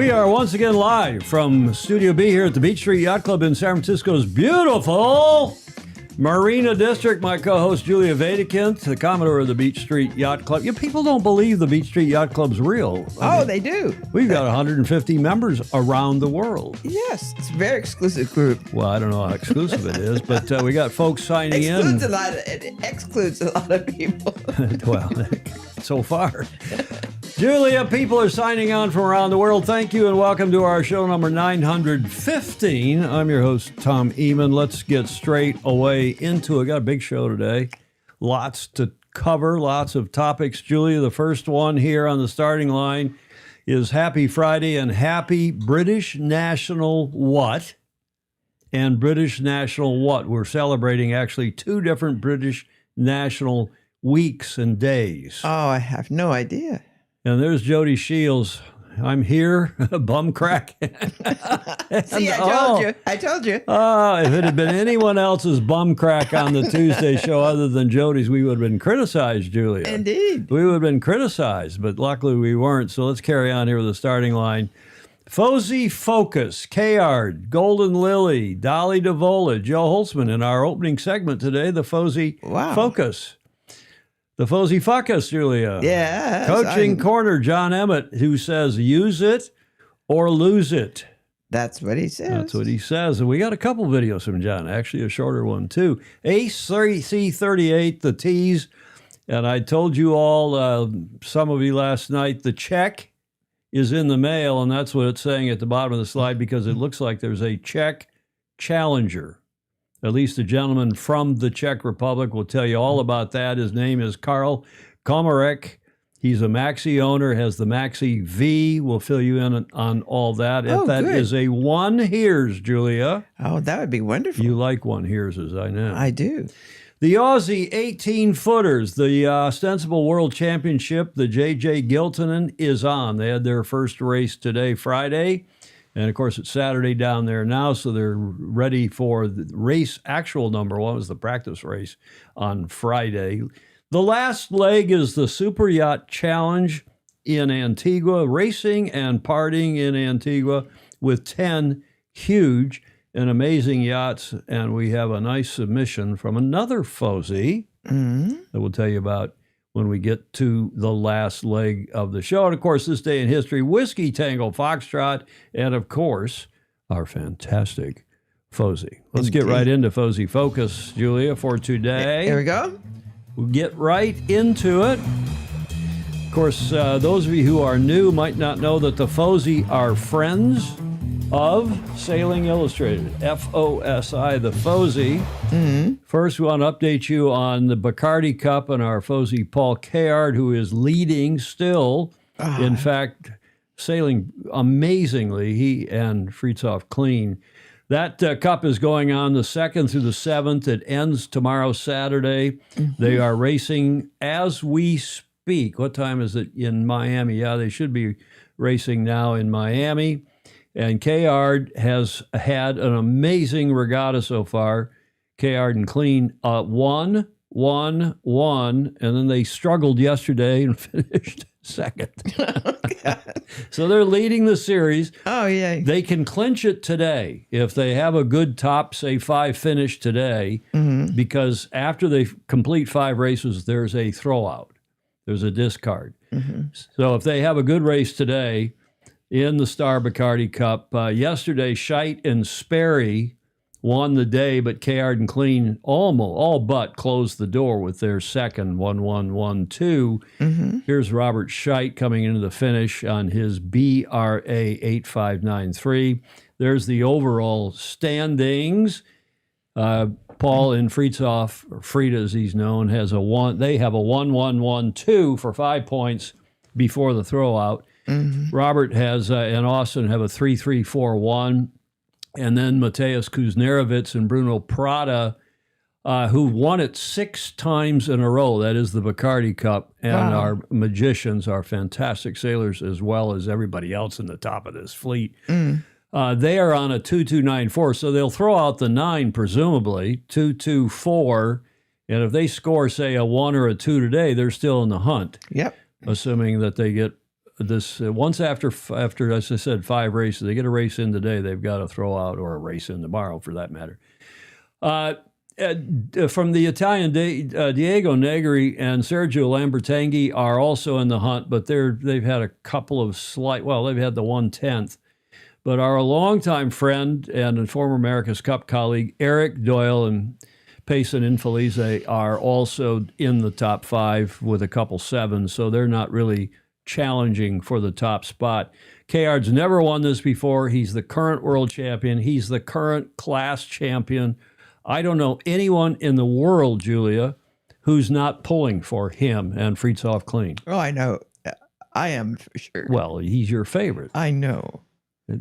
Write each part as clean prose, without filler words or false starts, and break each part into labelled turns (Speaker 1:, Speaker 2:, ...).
Speaker 1: We are once again live from Studio B here at the Beach Street Yacht Club in San Francisco's beautiful Marina District. My co-host Julia Vedekint, the Commodore of the Beach Street Yacht Club. You people don't believe the Beach Street Yacht Club's real.
Speaker 2: They do.
Speaker 1: We've got 150 members around the world.
Speaker 2: Yes, it's a very exclusive group.
Speaker 1: Well, I don't know how exclusive it is, but we got folks signing
Speaker 2: It excludes a lot of people.
Speaker 1: Well, so far. Julia, people are signing on from around the world. Thank you and welcome to our show number 915. I'm your host, Tom Eman. Let's get straight away into it. Got a big show today. Lots to cover, lots of topics. Julia, the first one here on the starting line is Happy Friday and Happy British National what? And British National what? We're celebrating actually two different British national weeks and days.
Speaker 2: Oh, I have no idea.
Speaker 1: And there's Jody Shields. I'm here, bum crack.
Speaker 2: See, I told you.
Speaker 1: If it had been anyone else's bum crack on the Tuesday show other than Jody's, we would have been criticized, Julia.
Speaker 2: Indeed.
Speaker 1: We would have been criticized, but luckily we weren't. So let's carry on here with the starting line. FOSI Focus, Kayard, Golden Lily, Dolly DeVola, Joe Holtzman in our opening segment today, the FOSI Focus. The FOSI Focus, Julia.
Speaker 2: Yeah.
Speaker 1: Coaching Corner, John Emmett, who says, use it or lose it.
Speaker 2: That's what he says.
Speaker 1: That's what he says. And we got a couple videos from John, actually a shorter one, too. Ace C38, the tease. And I told you all, some of you last night, the check is in the mail, and that's what it's saying at the bottom of the slide because it looks like there's a Czech challenger. At least a gentleman from the Czech Republic will tell you all about that. His name is Karl Komarek. He's a Maxi owner, has the Maxi V. We'll fill you in on all that.
Speaker 2: Oh,
Speaker 1: that
Speaker 2: good.
Speaker 1: is a one here's, Julia.
Speaker 2: Oh, that would be wonderful.
Speaker 1: You like one here's, as I know.
Speaker 2: I do.
Speaker 1: The Aussie 18-footers, the ostensible world championship, the J.J. Giltonen is on. They had their first race today, Friday. And, of course, it's Saturday down there now, so they're ready for the race. Actual number one was the practice race on Friday. The last leg is the Super Yacht Challenge in Antigua, racing and partying in Antigua with 10 huge and amazing yachts. And we have a nice submission from another FOSI that we'll tell you about when we get to the last leg of the show. And, of course, this day in history, Whiskey Tango Foxtrot, and, of course, our fantastic FOSI. Let's get right into FOSI Focus, Julia, for today.
Speaker 2: Here we go.
Speaker 1: We'll get right into it. Of course, those of you who are new might not know that the FOSI are friends of Sailing Illustrated, FOSI, the FOSI. First, we want to update you on the Bacardi Cup and our FOSI Paul Kayard, who is leading still. In fact, sailing amazingly, he and Fritzoff clean. That cup is going on the 2nd through the 7th. It ends tomorrow, Saturday. They are racing as we speak. What time is it in Miami? Yeah, they should be racing now in Miami. And Kayard has had an amazing regatta so far. Kayard and Clean won, and then they struggled yesterday and finished second. So they're leading the series.
Speaker 2: Oh, yeah.
Speaker 1: They can clinch it today if they have a good top, say, 5 finish today, because after they complete 5 races, there's a throwout. There's a discard. So if they have a good race today, in the Star Bacardi Cup. Yesterday, Scheit and Sperry won the day, but Kayard and Clean all but closed the door with their second 1-1-1-2. Here's Robert Scheit coming into the finish on his BRA 8593. There's the overall standings. Paul and Fritzoff, or Frida as he's known, has a 1. They have a 1-1-1-2 for 5 points before the throwout. Robert has and Austin have a 3-3-4-1. And then Mateusz Kuznierowicz and Bruno Prada, who won it 6 times in a row. That is the Bacardi Cup. And our magicians are fantastic sailors as well as everybody else in the top of this fleet. They are on a 2-2-9-4, so they'll throw out the 9, presumably, 2-2-4. And if they score, say, a 1 or a 2 today, they're still in the hunt.
Speaker 2: Yep.
Speaker 1: Assuming that they get once after, as I said, 5 races, they get a race in today, they've got to throw out, or a race in tomorrow for that matter. From the Italian, Diego Negri and Sergio Lambertenghi are also in the hunt, but they've had a couple of they've had the 1/10. But our longtime friend and former America's Cup colleague, Eric Doyle and Payson Infelice, are also in the top 5 with a couple 7s, so they're not really challenging for the top spot. Kayard's never won this before. He's the current world champion. He's the current class champion. I don't know anyone in the world, Julia, who's not pulling for him and Fritjof Clean.
Speaker 2: Oh, I know. I am for sure.
Speaker 1: Well, he's your favorite.
Speaker 2: I know.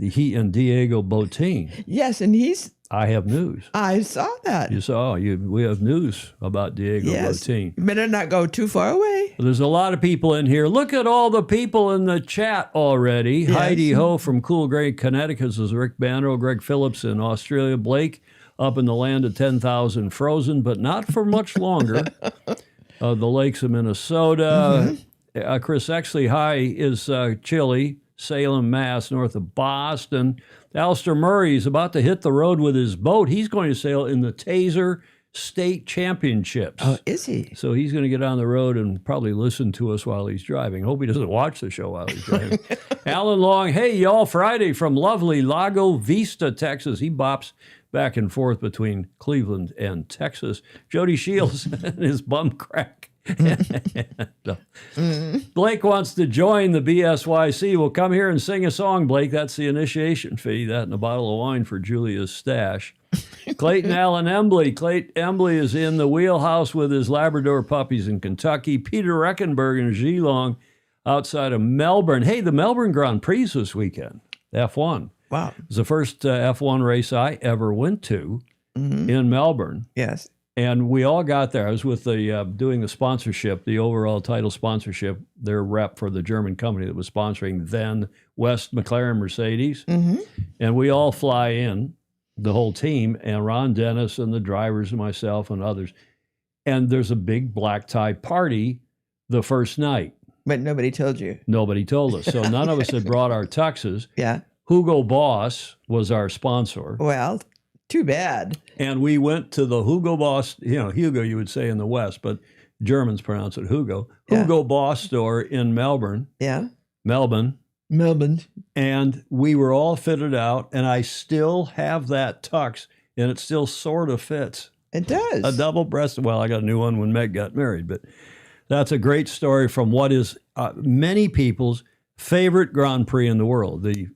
Speaker 1: He and Diego Botín.
Speaker 2: Yes, and
Speaker 1: I have news.
Speaker 2: I saw that.
Speaker 1: You saw. We have news about Diego Botín.
Speaker 2: Better not go too far away.
Speaker 1: There's a lot of people in here. Look at all the people in the chat already.
Speaker 2: Yes.
Speaker 1: Heidi Ho from Cool Grade, Connecticut. This is Rick Bandro, Greg Phillips in Australia. Blake up in the land of 10,000 frozen, but not for much longer. The lakes of Minnesota. Chris Exley, hi, is Chile, Salem, Mass, north of Boston. Alistair Murray is about to hit the road with his boat. He's going to sail in the Taser State Championships.
Speaker 2: Oh, is he?
Speaker 1: So he's going to get on the road and probably listen to us while he's driving. Hope he doesn't watch the show while he's driving. Alan Long, hey, y'all, Friday from lovely Lago Vista, Texas. He bops back and forth between Cleveland and Texas. Jody Shields and his bum crack. Blake wants to join the BSYC. Well, come here and sing a song, Blake. That's the initiation fee. That and a bottle of wine for Julia's stash. Clayton Allen Embley. Clayton Embley is in the wheelhouse with his Labrador puppies in Kentucky. Peter Reckenberg and Geelong outside of Melbourne. Hey, the Melbourne Grand Prix this weekend, F1.
Speaker 2: Wow.
Speaker 1: It was the first F1 race I ever went to in Melbourne.
Speaker 2: Yes.
Speaker 1: And we all got there. I was with the doing the sponsorship, the overall title sponsorship, their rep for the German company that was sponsoring then West McLaren Mercedes. And we all fly in, the whole team, and Ron Dennis and the drivers and myself and others. And there's a big black tie party the first night.
Speaker 2: But nobody told you.
Speaker 1: Nobody told us. So none of us had brought our tuxes.
Speaker 2: Yeah.
Speaker 1: Hugo Boss was our sponsor.
Speaker 2: Well, too bad.
Speaker 1: And we went to the Hugo Boss, Hugo you would say in the West, but Germans pronounce it Hugo.
Speaker 2: Yeah.
Speaker 1: Hugo Boss store in Melbourne.
Speaker 2: Yeah.
Speaker 1: Melbourne. And we were all fitted out, and I still have that tux, and it still sort of fits.
Speaker 2: It does.
Speaker 1: A double-breasted. Well, I got a new one when Meg got married, but that's a great story from what is many people's favorite Grand Prix in the world, the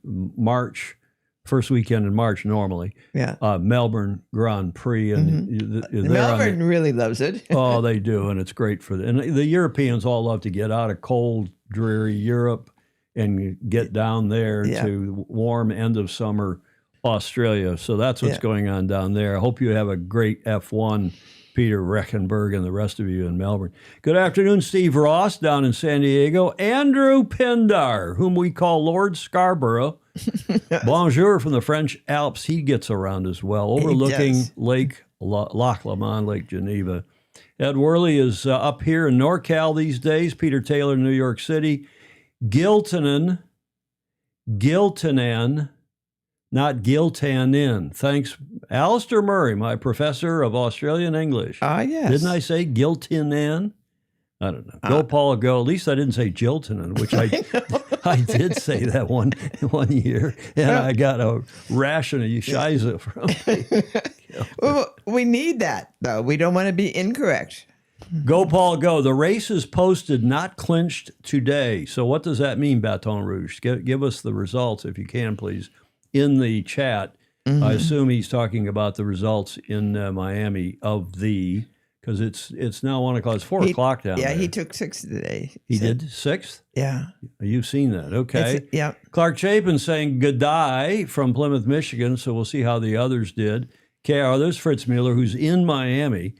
Speaker 1: first weekend in March normally.
Speaker 2: Yeah.
Speaker 1: Melbourne Grand Prix. And
Speaker 2: Melbourne really loves it.
Speaker 1: Oh, they do, and it's great for them. And the Europeans all love to get out of cold, dreary Europe and get down there to warm end of summer Australia. So that's what's going on down there. I hope you have a great F1, Peter Reckenberg and the rest of you in Melbourne. Good afternoon, Steve Ross down in San Diego. Andrew Pindar, whom we call Lord Scarborough. Bonjour from the French Alps. He gets around as well, overlooking Lake Loch Lomond, Lake Geneva. Ed Worley is up here in NorCal these days. Peter Taylor, New York City. Giltanen, not Giltanin. Thanks, Alistair Murray, my professor of Australian English.
Speaker 2: Ah, yes.
Speaker 1: Didn't I say Giltanin? I don't know. Go, Paul, go. At least I didn't say Giltanin, which I did say that one year, and I got a ration of Shiza from it.
Speaker 2: Well, we need that, though. We don't want to be incorrect.
Speaker 1: Go, Paul, go. The race is posted, not clinched today. So what does that mean, Baton Rouge? Give us the results, if you can, please, in the chat. I assume he's talking about the results in Miami because it's now 1 o'clock. It's 4 o'clock down there.
Speaker 2: Yeah, he took 6th today.
Speaker 1: He did 6th?
Speaker 2: Yeah.
Speaker 1: You've seen that. Okay.
Speaker 2: Yeah.
Speaker 1: Clark Chapin saying good day from Plymouth, Michigan. So we'll see how the others did. KR, there's Fritz Mueller, who's in Miami.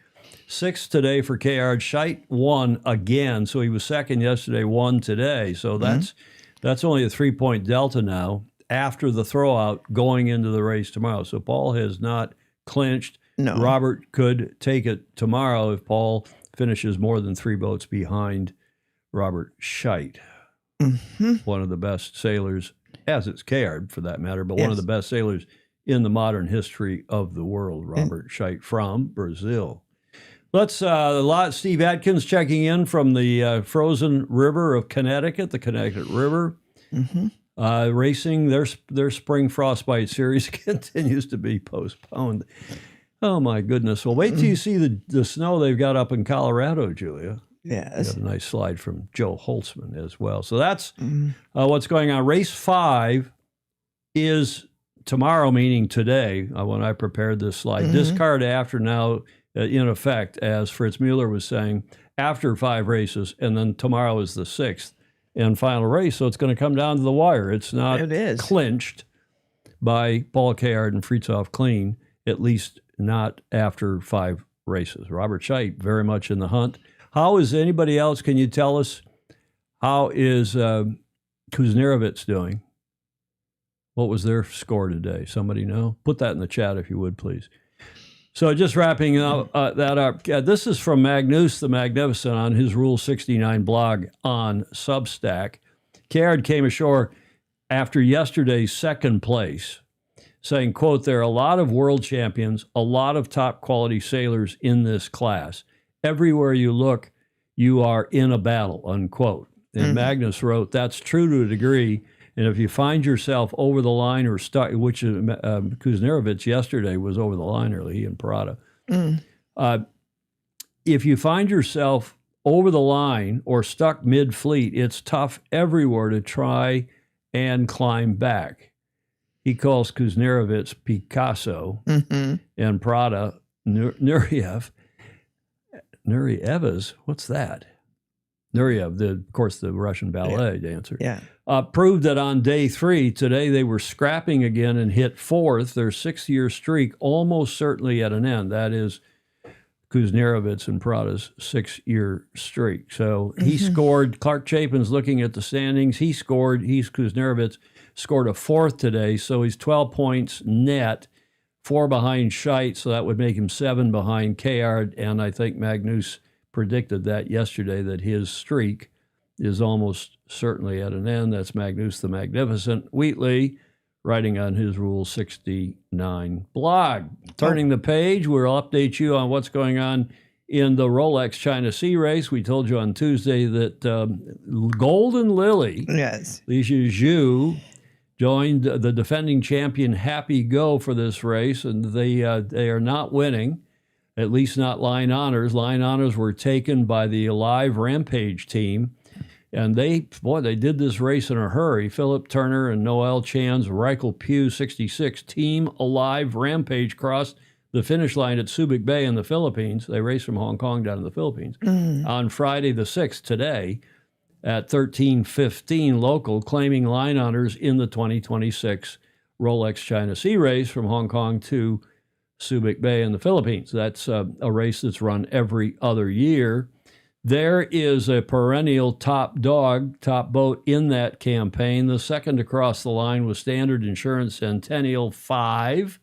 Speaker 1: 6th today for KR. Scheidt won again. So he was second yesterday, won today. So that's only a 3-point delta now after the throwout going into the race tomorrow. So Paul has not clinched.
Speaker 2: No.
Speaker 1: Robert could take it tomorrow if Paul finishes more than 3 boats behind Robert Scheidt. one of the best sailors, as it's Caird for that matter, but one of
Speaker 2: Yes.
Speaker 1: the best sailors in the modern history of the world, Robert Scheidt from Brazil. Let's Steve Atkins checking in from the frozen river of Connecticut, the Connecticut River. Racing, their spring frostbite series continues to be postponed. Oh my goodness! Well, wait till you see the snow they've got up in Colorado, Julia.
Speaker 2: Yes.
Speaker 1: Got a nice slide from Joe Holtzman as well. So that's what's going on. Race 5 is tomorrow, meaning today, when I prepared this slide. Discard after now, in effect, as Fritz Mueller was saying, after 5 races, and then tomorrow is the 6th and final race. So it's going to come down to the wire. It's not clinched by Paul Caird and Fritzoff Clean, at least not after 5 races. Robert Scheidt very much in the hunt. How is anybody else? Can you tell us how is Kuznerovitz doing? What was their score today? Somebody know? Put that in the chat if you would, please. So just wrapping that up, this is from Magnus the Magnificent on his Rule 69 blog on Substack. Caird came ashore after yesterday's second place, saying, quote, there are a lot of world champions, a lot of top quality sailors in this class. Everywhere you look, you are in a battle, unquote. And Magnus wrote, that's true to a degree. And if you find yourself over the line or stuck, which Kuznerovitz yesterday was over the line early, he and Parada. If you find yourself over the line or stuck mid-fleet, it's tough everywhere to try and climb back. He calls Kuznerovitz Picasso and Parada Nuryevas, what's that? Nuryev, of course, the Russian ballet dancer.
Speaker 2: Yeah.
Speaker 1: Proved that on day 3, today they were scrapping again and hit 4th, their 6-year streak almost certainly at an end. That is Kuznerovitz and Parada's 6-year streak. So he scored, Clark Chapin's looking at the standings, Kuznerovitz scored a 4th today, so he's 12 points net, 4 behind Scheidt, so that would make him 7 behind Caird, and I think Magnus predicted that yesterday, that his streak is almost certainly at an end. That's Magnus the Magnificent. Wheatley, writing on his Rule 69 blog. Turning the page, we'll update you on what's going on in the Rolex China Sea Race. We told you on Tuesday that Golden Lily, Li Zhu, joined the defending champion Happy Go for this race, and they are not winning, at least not line honors. Line honors were taken by the Alive Rampage team, and they did this race in a hurry. Philip Turner and Noel Chan's Reichel Pugh 66 Team Alive Rampage crossed the finish line at Subic Bay in the Philippines. They raced from Hong Kong down to the Philippines on Friday the 6th, today, at 13:15 local, claiming line honors in the 2026 Rolex China Sea Race from Hong Kong to Subic Bay in the Philippines. That's a race that's run every other year. There is a perennial top boat in that campaign. The second to cross the line was Standard Insurance Centennial 5,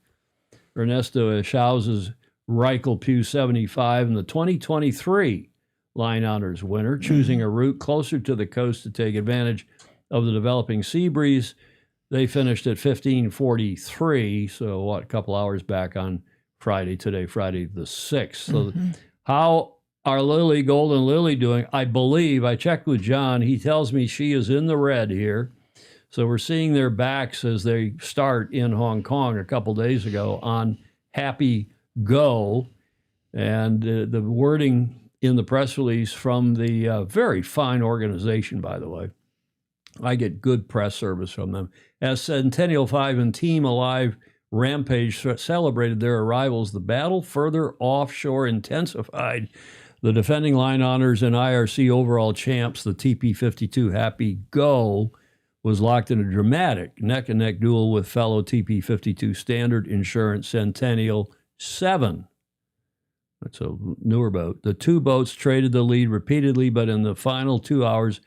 Speaker 1: Ernesto Echauz's Reichel Pugh 75, and the 2023 line honors winner, choosing a route closer to the coast to take advantage of the developing sea breeze. They finished at 15:43, so a couple hours back on Friday the 6th. So how are Golden Lily doing? I believe, I checked with John, he tells me she is in the red here. So we're seeing their backs as they start in Hong Kong a couple days ago on Happy Go. And the wording in the press release from the very fine organization, by the way. I get good press service from them. As Centennial 5 and Team Alive Rampage celebrated their arrivals, the battle further offshore intensified. The defending line honors and IRC overall champs, the TP52 Happy Go, was locked in a dramatic neck-and-neck duel with fellow TP52 Standard Insurance Centennial 7. That's a newer boat. The two boats traded the lead repeatedly, but in the final 2 hours,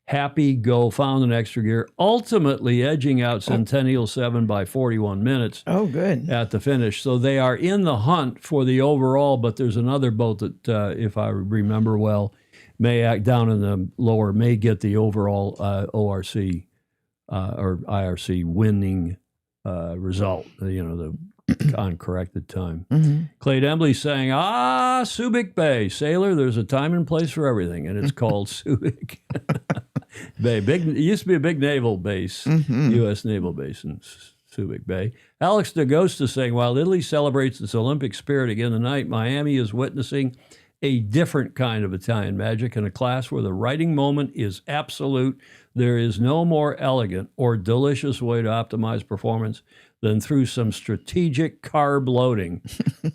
Speaker 1: Happy Go found an extra gear, ultimately edging out Centennial 7 by 41 minutes
Speaker 2: Oh, good.
Speaker 1: at the finish. So they are in the hunt for the overall, but there's another boat that, if I remember well, may act down in the lower, may get the overall ORC or IRC winning result, the uncorrected time. Clay Embley saying, Subic Bay, sailor, there's a time and place for everything, and it's called Subic Bay. It used to be a big naval base, U.S. naval base in Subic Bay. Alex DeGosta saying, while Italy celebrates its Olympic spirit again tonight, Miami is witnessing a different kind of Italian magic in a class where the writing moment is absolute. There is no more elegant or delicious way to optimize performance than through some strategic carb loading.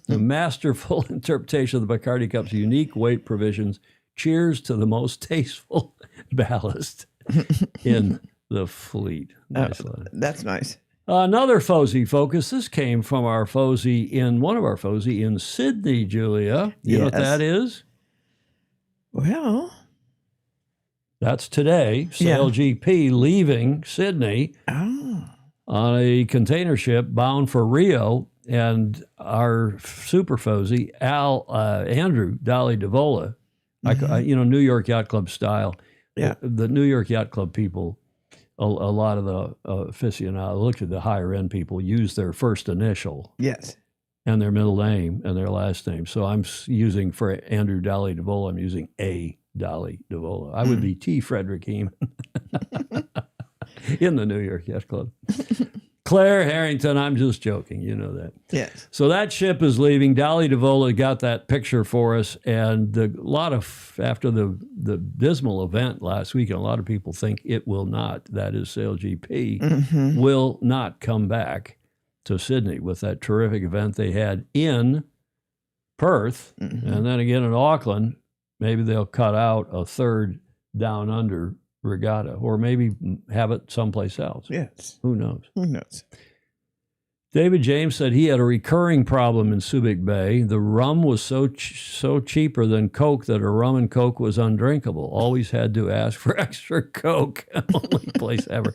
Speaker 1: The masterful interpretation of the Bacardi Cup's unique weight provisions. Cheers to the most tasteful ballast in the fleet. Nice line.
Speaker 2: That's nice.
Speaker 1: Another FOSI focus. This came from our FOSI one of our FOSI in Sydney, Julia. You know what that is?
Speaker 2: Well,
Speaker 1: that's today. Sail GP leaving Sydney on a container ship bound for Rio, and our super FOSI, Andrew Dolly DeVola, New York Yacht Club style.
Speaker 2: Yeah.
Speaker 1: The New York Yacht Club people, a lot of the aficionados, look at the higher end people, use their first initial.
Speaker 2: Yes.
Speaker 1: And their middle name and their last name. So I'm using for Andrew Dolly DeVola, I'm using A. Dolly DeVola. I would be T. Frederick Heeman in the New York Yacht Club. Claire Harrington, I'm just joking. You know that.
Speaker 2: Yes.
Speaker 1: So that ship is leaving. Dolly DeVola got that picture for us. And after the dismal event last week, and a lot of people think it will not, that is Sail GP, will not come back to Sydney with that terrific event they had in Perth. And then again in Auckland. Maybe they'll cut out a third down under regatta, or maybe have it someplace else.
Speaker 2: Yes.
Speaker 1: Who knows?
Speaker 2: Who knows?
Speaker 1: David James said he had a recurring problem in Subic Bay. The rum was so cheaper than Coke that a rum and Coke was undrinkable. Always had to ask for extra Coke. Only place ever.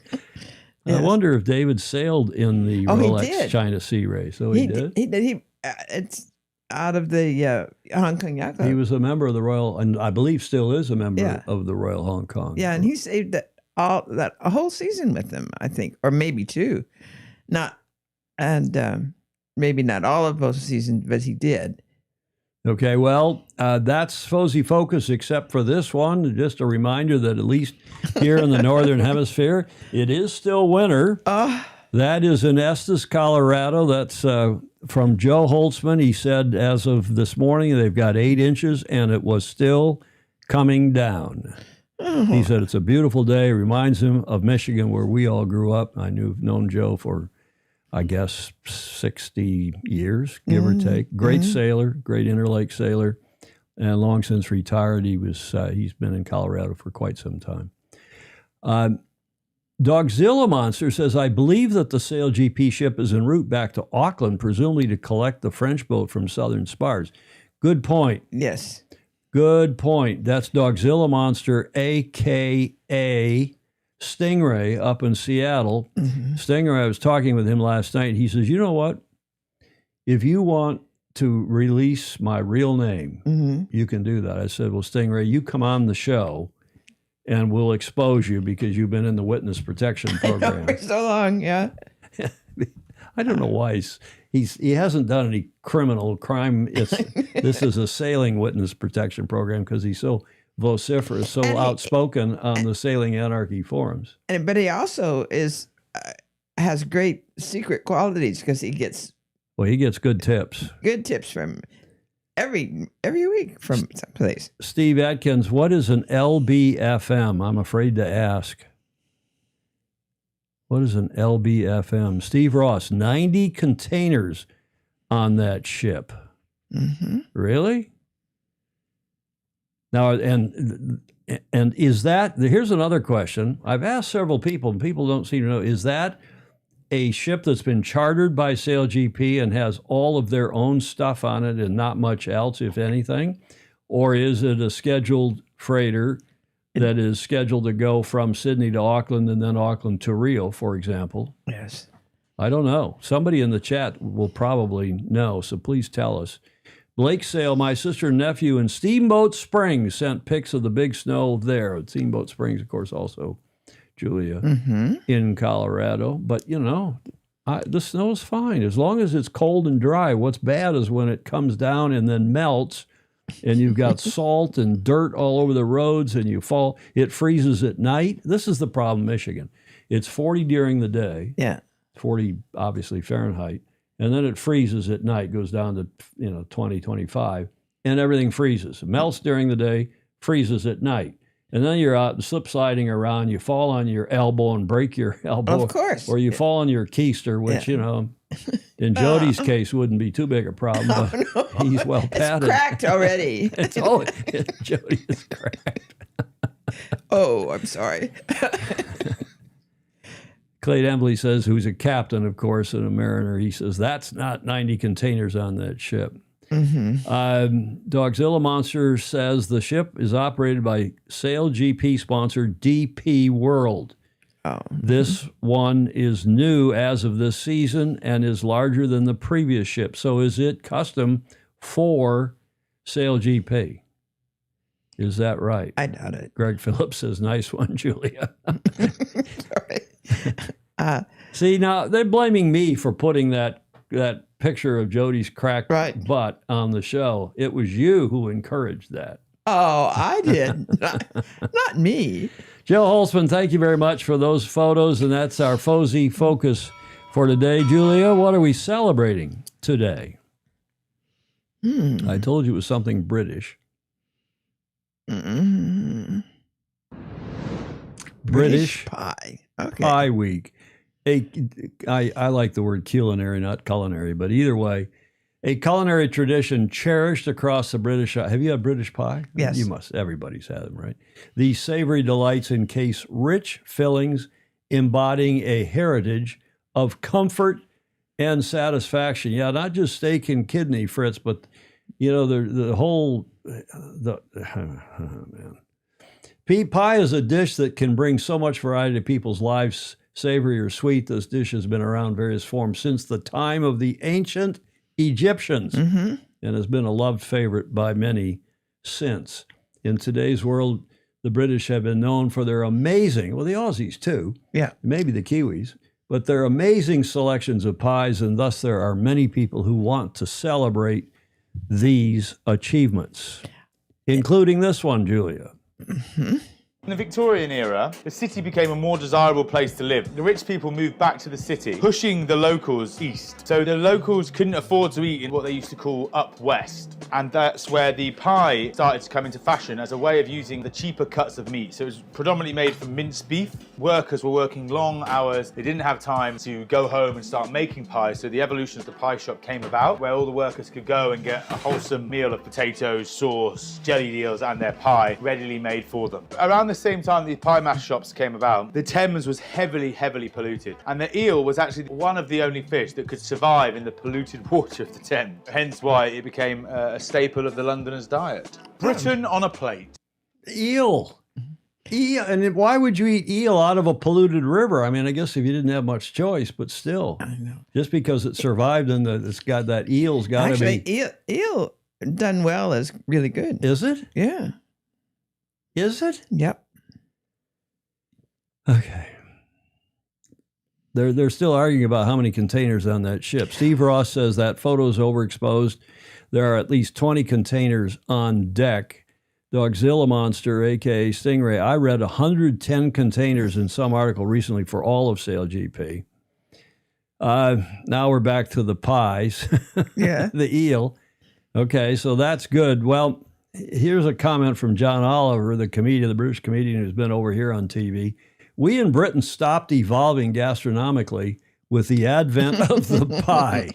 Speaker 1: Yes. I wonder if David sailed in the Rolex China Sea Race. So he did?
Speaker 2: He did. It's out of the Hong Kong Yacht Club.
Speaker 1: He was a member of the Royal, and I believe still is a member of the Royal Hong Kong.
Speaker 2: Yeah, and he saved a whole season with them, I think, or maybe two. Maybe not all of those seasons, but he did.
Speaker 1: Okay, well, that's FOSI Focus except for this one. Just a reminder that at least here in the Northern Hemisphere, it is still winter. That is in Estes, Colorado. That's from Joe Holtzman. He said as of this morning, they've got 8 inches, and it was still coming down. He said it's a beautiful day. Reminds him of Michigan, where we all grew up. Known Joe for, I guess, 60 years, give or take. Great sailor, great interlake sailor, and long since retired. He's been in Colorado for quite some time. Dogzilla Monster says, I believe that the Sail GP ship is en route back to Auckland, presumably to collect the French boat from Southern Spars. Good point.
Speaker 2: Yes.
Speaker 1: Good point. That's Dogzilla Monster, a.k.a. Stingray up in Seattle. Stingray, I was talking with him last night. He says, you know what? If you want to release my real name, you can do that. I said, well, Stingray, you come on the show and we'll expose you because you've been in the witness protection program
Speaker 2: for so long. Yeah.
Speaker 1: I don't know why he hasn't done any criminal crime. This is a sailing witness protection program because he's so vociferous, so outspoken on the Sailing Anarchy forums.
Speaker 2: But he also has great secret qualities because he gets
Speaker 1: good tips.
Speaker 2: Good tips from every week from someplace.
Speaker 1: Steve Atkins, what is an LBFM? I'm afraid to ask. What is an LBFM? Steve Ross, 90 containers on that ship. Really? Now, and is that, here's another question. I've asked several people, and people don't seem to know, is that a ship that's been chartered by Sail GP and has all of their own stuff on it and not much else, if anything? Or is it a scheduled freighter that is scheduled to go from Sydney to Auckland and then Auckland to Rio, for example.
Speaker 2: Yes.
Speaker 1: I don't know. Somebody in the chat will probably know, so please tell us. Blake Sale, my sister and nephew in Steamboat Springs sent pics of the big snow there. Steamboat Springs, of course, also Julia in Colorado. But, you know, the snow's fine as long as it's cold and dry. What's bad is when it comes down and then melts and you've got salt and dirt all over the roads and you fall. It freezes at night. This is the problem in Michigan. It's 40 during the day.
Speaker 2: Yeah.
Speaker 1: 40, obviously, Fahrenheit. And then it freezes at night, goes down to 20, 25, and everything freezes. It melts during the day, freezes at night. And then you're out slip sliding around, you fall on your elbow and break your elbow.
Speaker 2: Of course.
Speaker 1: Or you fall on your keister, which, in Jody's case wouldn't be too big a problem, but he's well padded.
Speaker 2: It's cracked already.
Speaker 1: Jody is cracked.
Speaker 2: Oh, I'm sorry.
Speaker 1: Clay Embley says, who's a captain, of course, and a mariner, he says, that's not 90 containers on that ship. Dogzilla Monster says the ship is operated by Sail GP sponsor DP World.
Speaker 2: Oh.
Speaker 1: This one is new as of this season and is larger than the previous ship. So is it custom for Sail GP? Is that right?
Speaker 2: I doubt it.
Speaker 1: Greg Phillips says, nice one, Julia.
Speaker 2: Sorry.
Speaker 1: See, now they're blaming me for putting that picture of Jody's cracked butt on the show. It was you who encouraged that.
Speaker 2: Oh, I did. Not me.
Speaker 1: Joe Holtzman, thank you very much for those photos, and that's our FOSI focus for today. Julia, what are we celebrating today? I told you it was something British. British
Speaker 2: pie. Okay.
Speaker 1: Pie Week. I like the word culinary, not culinary, but either way, a culinary tradition cherished across the British. Have you had British pie?
Speaker 2: Yes.
Speaker 1: You must. Everybody's had them, right? These savory delights encase rich fillings embodying a heritage of comfort and satisfaction. Yeah, not just steak and kidney, Fritz, but, the whole, man. Pie is a dish that can bring so much variety to people's lives, savory or sweet. This dish has been around various forms since the time of the ancient Egyptians and has been a loved favorite by many since. In today's world, the British have been known for their amazing, the Aussies too, maybe the Kiwis, but their amazing selections of pies, and thus there are many people who want to celebrate these achievements, including this one, Julia.
Speaker 3: In the Victorian era, the city became a more desirable place to live. The rich people moved back to the city, pushing the locals east. So the locals couldn't afford to eat in what they used to call up west. And that's where the pie started to come into fashion as a way of using the cheaper cuts of meat. So it was predominantly made from minced beef. Workers were working long hours. They didn't have time to go home and start making pies. So the evolution of the pie shop came about, where all the workers could go and get a wholesome meal of potatoes, sauce, jelly deals, and their pie readily made for them. Around the same time these pie mash shops came about, the Thames was heavily polluted, and the eel was actually one of the only fish that could survive in the polluted water of the Thames, hence why it became a staple of the Londoners' diet. Britain on a plate.
Speaker 1: Eel, and why would you eat eel out of a polluted river? I mean, I guess if you didn't have much choice, but still, I know. Just because it survived and it's got that eel's got to be.
Speaker 2: Eel done well is really good.
Speaker 1: Is it?
Speaker 2: Yeah.
Speaker 1: Is it?
Speaker 2: Yep.
Speaker 1: Okay. They're still arguing about how many containers on that ship. Steve Ross says that photo's overexposed. There are at least 20 containers on deck. Dogzilla Monster, a.k.a. Stingray, I read 110 containers in some article recently for all of Sail GP. Now we're back to the pies.
Speaker 2: Yeah.
Speaker 1: The eel. Okay, so that's good. Well, here's a comment from John Oliver, the British comedian who's been over here on TV. We in Britain stopped evolving gastronomically with the advent of the pie.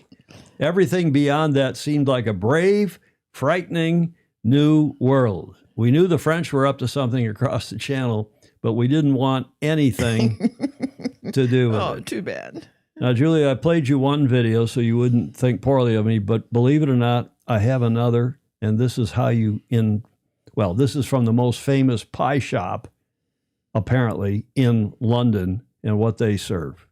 Speaker 1: Everything beyond that seemed like a brave, frightening new world. We knew the French were up to something across the channel, but we didn't want anything to do with it.
Speaker 2: Oh, too bad.
Speaker 1: Now, Julia, I played you one video so you wouldn't think poorly of me, but believe it or not, I have another, and this is how this is from the most famous pie shop apparently, in London and what they serve.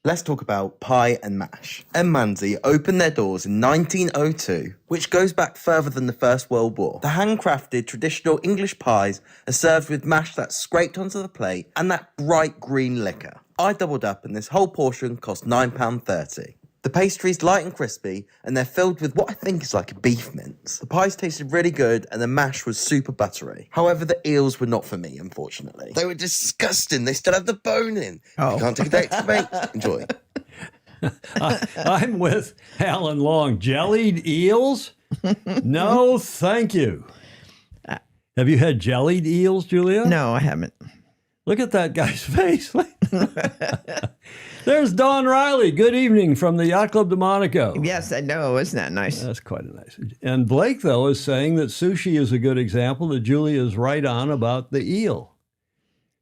Speaker 4: Let's talk about pie and mash. Manzi opened their doors in 1902, which goes back further than the First World War. The handcrafted traditional English pies are served with mash that's scraped onto the plate and that bright green liquor. I doubled up and this whole portion cost £9.30. The pastry's light and crispy, and they're filled with what I think is like a beef mince. The pies tasted really good, and the mash was super buttery. However, the eels were not for me, unfortunately. They were disgusting. They still have the bone in.
Speaker 2: Oh.
Speaker 4: You can't take a date to mate. Enjoy.
Speaker 1: I'm with Alan Long. Jellied eels? No, thank you. Have you had jellied eels, Julia?
Speaker 2: No, I haven't.
Speaker 1: Look at that guy's face. There's Don Riley. Good evening from the Yacht Club de Monaco.
Speaker 2: Yes, I know. Isn't that nice?
Speaker 1: That's quite a nice. And Blake, though, is saying that sushi is a good example, that Julia is right on about the eel.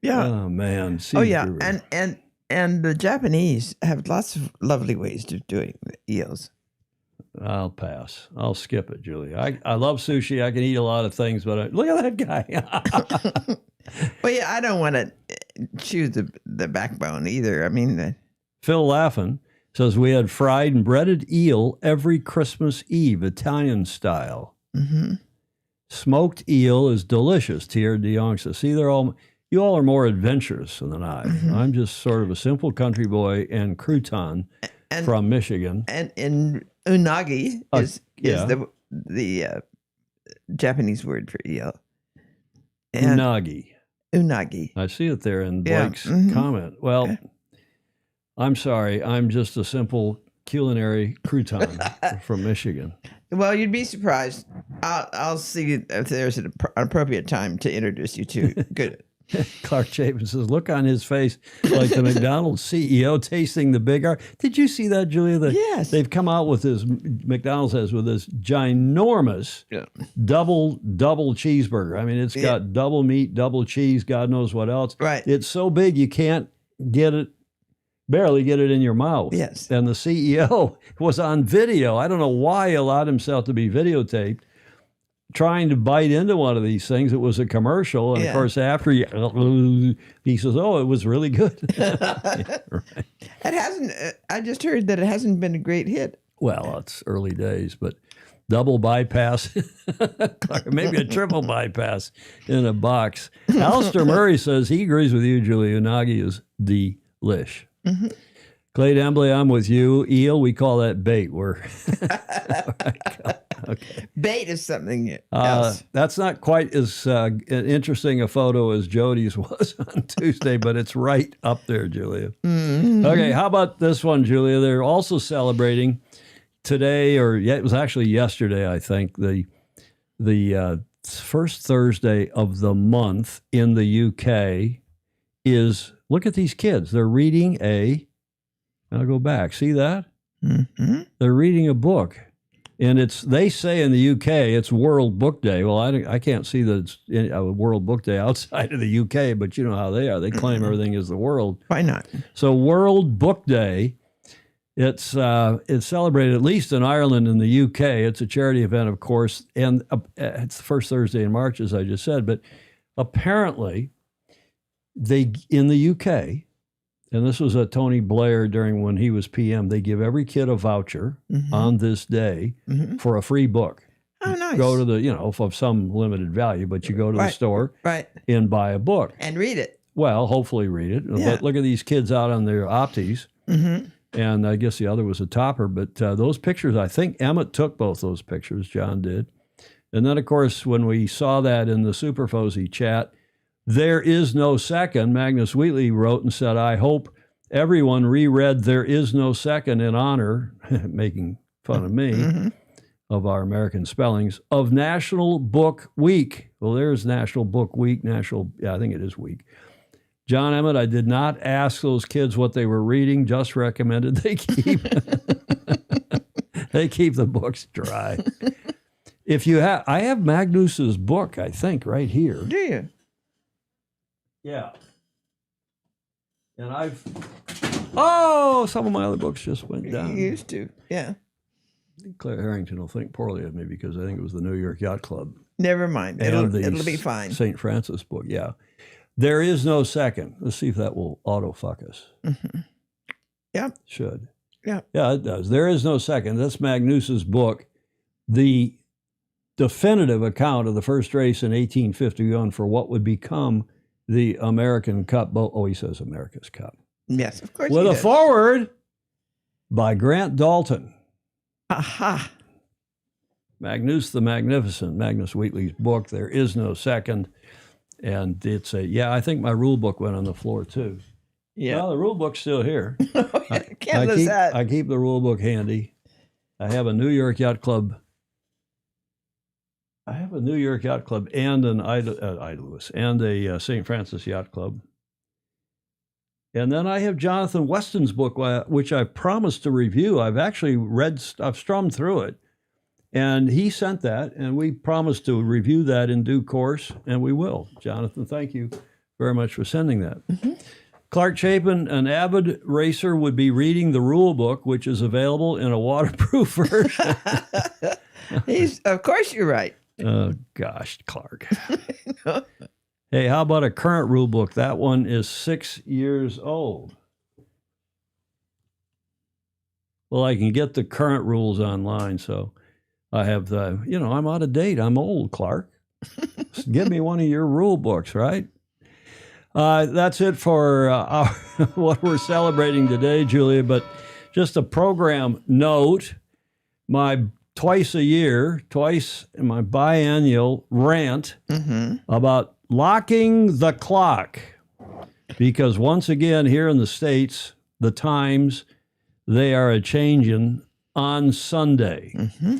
Speaker 2: Yeah.
Speaker 1: Oh, man.
Speaker 2: Oh, yeah. And the Japanese have lots of lovely ways of doing the eels.
Speaker 1: I'll pass. I'll skip it, Julia. I love sushi. I can eat a lot of things, but look at that guy.
Speaker 2: Well, yeah, I don't want to chew the backbone either. I mean,
Speaker 1: Phil Laffin says we had fried and breaded eel every Christmas Eve, Italian style.
Speaker 2: mm-hmm.
Speaker 1: Smoked eel is delicious, Tier de Jong says. See, you all are more adventurous than I.
Speaker 2: Mm-hmm.
Speaker 1: I'm just sort of a simple country boy and crouton from Michigan.
Speaker 2: And in unagi is
Speaker 1: yeah.
Speaker 2: the Japanese word for eel. And unagi.
Speaker 1: I see it there in
Speaker 2: Yeah.
Speaker 1: Blake's
Speaker 2: Mhm.
Speaker 1: comment. Well,
Speaker 2: Okay.
Speaker 1: I'm sorry. I'm just a simple culinary crouton from Michigan.
Speaker 2: Well, you'd be surprised. I'll see if there's an appropriate time to introduce you to good.
Speaker 1: Clark Chapin says, look on his face like the McDonald's CEO tasting the Big R. Did you see that, Julia?
Speaker 2: Yes.
Speaker 1: They've come out with this, McDonald's has, with this ginormous double cheeseburger. I mean, it's got double meat, double cheese, God knows what else.
Speaker 2: Right.
Speaker 1: It's so big you can't barely get it in your mouth.
Speaker 2: Yes.
Speaker 1: And the CEO was on video. I don't know why he allowed himself to be videotaped trying to bite into one of these things. It was a commercial. And of course, after he says, oh, it was really good. Yeah, right.
Speaker 2: It hasn't. I just heard that it hasn't been a great hit.
Speaker 1: Well, it's early days, but double bypass, maybe a triple bypass in a box. Alistair Murray says he agrees with you, Julia. Unagi is delish. Mm-hmm. Clay Embley, I'm with you. Eel, we call that bait. Okay.
Speaker 2: Bait is something else.
Speaker 1: That's not quite as interesting a photo as Jody's was on Tuesday, but it's right up there, Julia. Mm-hmm. Okay, how about this one, Julia? They're also celebrating today, or it was actually yesterday, I think, the first Thursday of the month in the UK is, look at these kids. They're reading I'll go back. See that?
Speaker 2: Mm-hmm.
Speaker 1: They're reading a book. And they say in the UK, it's World Book Day. Well, I can't see that it's a World Book Day outside of the UK, but you know how they are. They claim everything is the world.
Speaker 2: Why not?
Speaker 1: So World Book Day, it's celebrated at least in Ireland and the UK. It's a charity event, of course, and it's the first Thursday in March, as I just said. But apparently, in the UK, and this was at Tony Blair during when he was PM, they give every kid a voucher on this day for a free book.
Speaker 2: Oh, nice.
Speaker 1: Go to the, of some limited value, but you go to the store and buy a book.
Speaker 2: And read it.
Speaker 1: Well, hopefully read it.
Speaker 2: Yeah.
Speaker 1: But look at these kids out on their Optis. Mm-hmm. And I guess the other was a topper. But those pictures, I think Emmett took both those pictures. John did. And then, of course, when we saw that in the Super FOSI chat, There Is No Second, Magnus Wheatley wrote and said, I hope everyone reread There Is No Second in honor, making fun of me, of our American spellings, of National Book Week. Well, there's National Book Week, I think it is week. John Emmett, I did not ask those kids what they were reading, just recommended they keep the books dry. I have Magnus's book, I think, right here.
Speaker 2: Do you?
Speaker 1: Yeah. And some of my other books just went down.
Speaker 2: You used to, yeah.
Speaker 1: Claire Harrington will think poorly of me because I think it was the New York Yacht Club.
Speaker 2: Never mind. It'll be fine.
Speaker 1: St. Francis book, yeah. There is no second. Let's see if that will autofuck us.
Speaker 2: Yep.
Speaker 1: Should.
Speaker 2: Yeah.
Speaker 1: Yeah, it does. There is no second. That's Magnus's book, the definitive account of the first race in 1851 for what would become the American Cup. Oh, he says America's Cup.
Speaker 2: Yes, of course.
Speaker 1: With
Speaker 2: he
Speaker 1: a
Speaker 2: does.
Speaker 1: foreword by Grant Dalton.
Speaker 2: Aha.
Speaker 1: Magnus the Magnificent, Magnus Wheatley's book, There Is No Second. And it's I think my rule book went on the floor too.
Speaker 2: Yeah.
Speaker 1: Well, the rule book's still here.
Speaker 2: Can't lose that.
Speaker 1: I keep the rule book handy. I have a New York Yacht Club. I have a New York Yacht Club and an Ida Lewis and a St. Francis Yacht Club. And then I have Jonathan Weston's book, which I promised to review. I've actually I've strummed through it. And he sent that, and we promised to review that in due course, and we will. Jonathan, thank you very much for sending that. Mm-hmm. Clark Chapin, an avid racer, would be reading the rule book, which is available in a waterproof version.
Speaker 2: Of course you're right.
Speaker 1: Oh, gosh, Clark. Hey, how about a current rule book? That one is 6 years old. Well, I can get the current rules online, so I have I'm out of date. I'm old, Clark. Give me one of your rule books, right? That's it for what we're celebrating today, Julia. But just a program note, my twice my biannual rant about locking the clock. Because once again, here in the States, the times, they are a-changing on Sunday. Mm-hmm.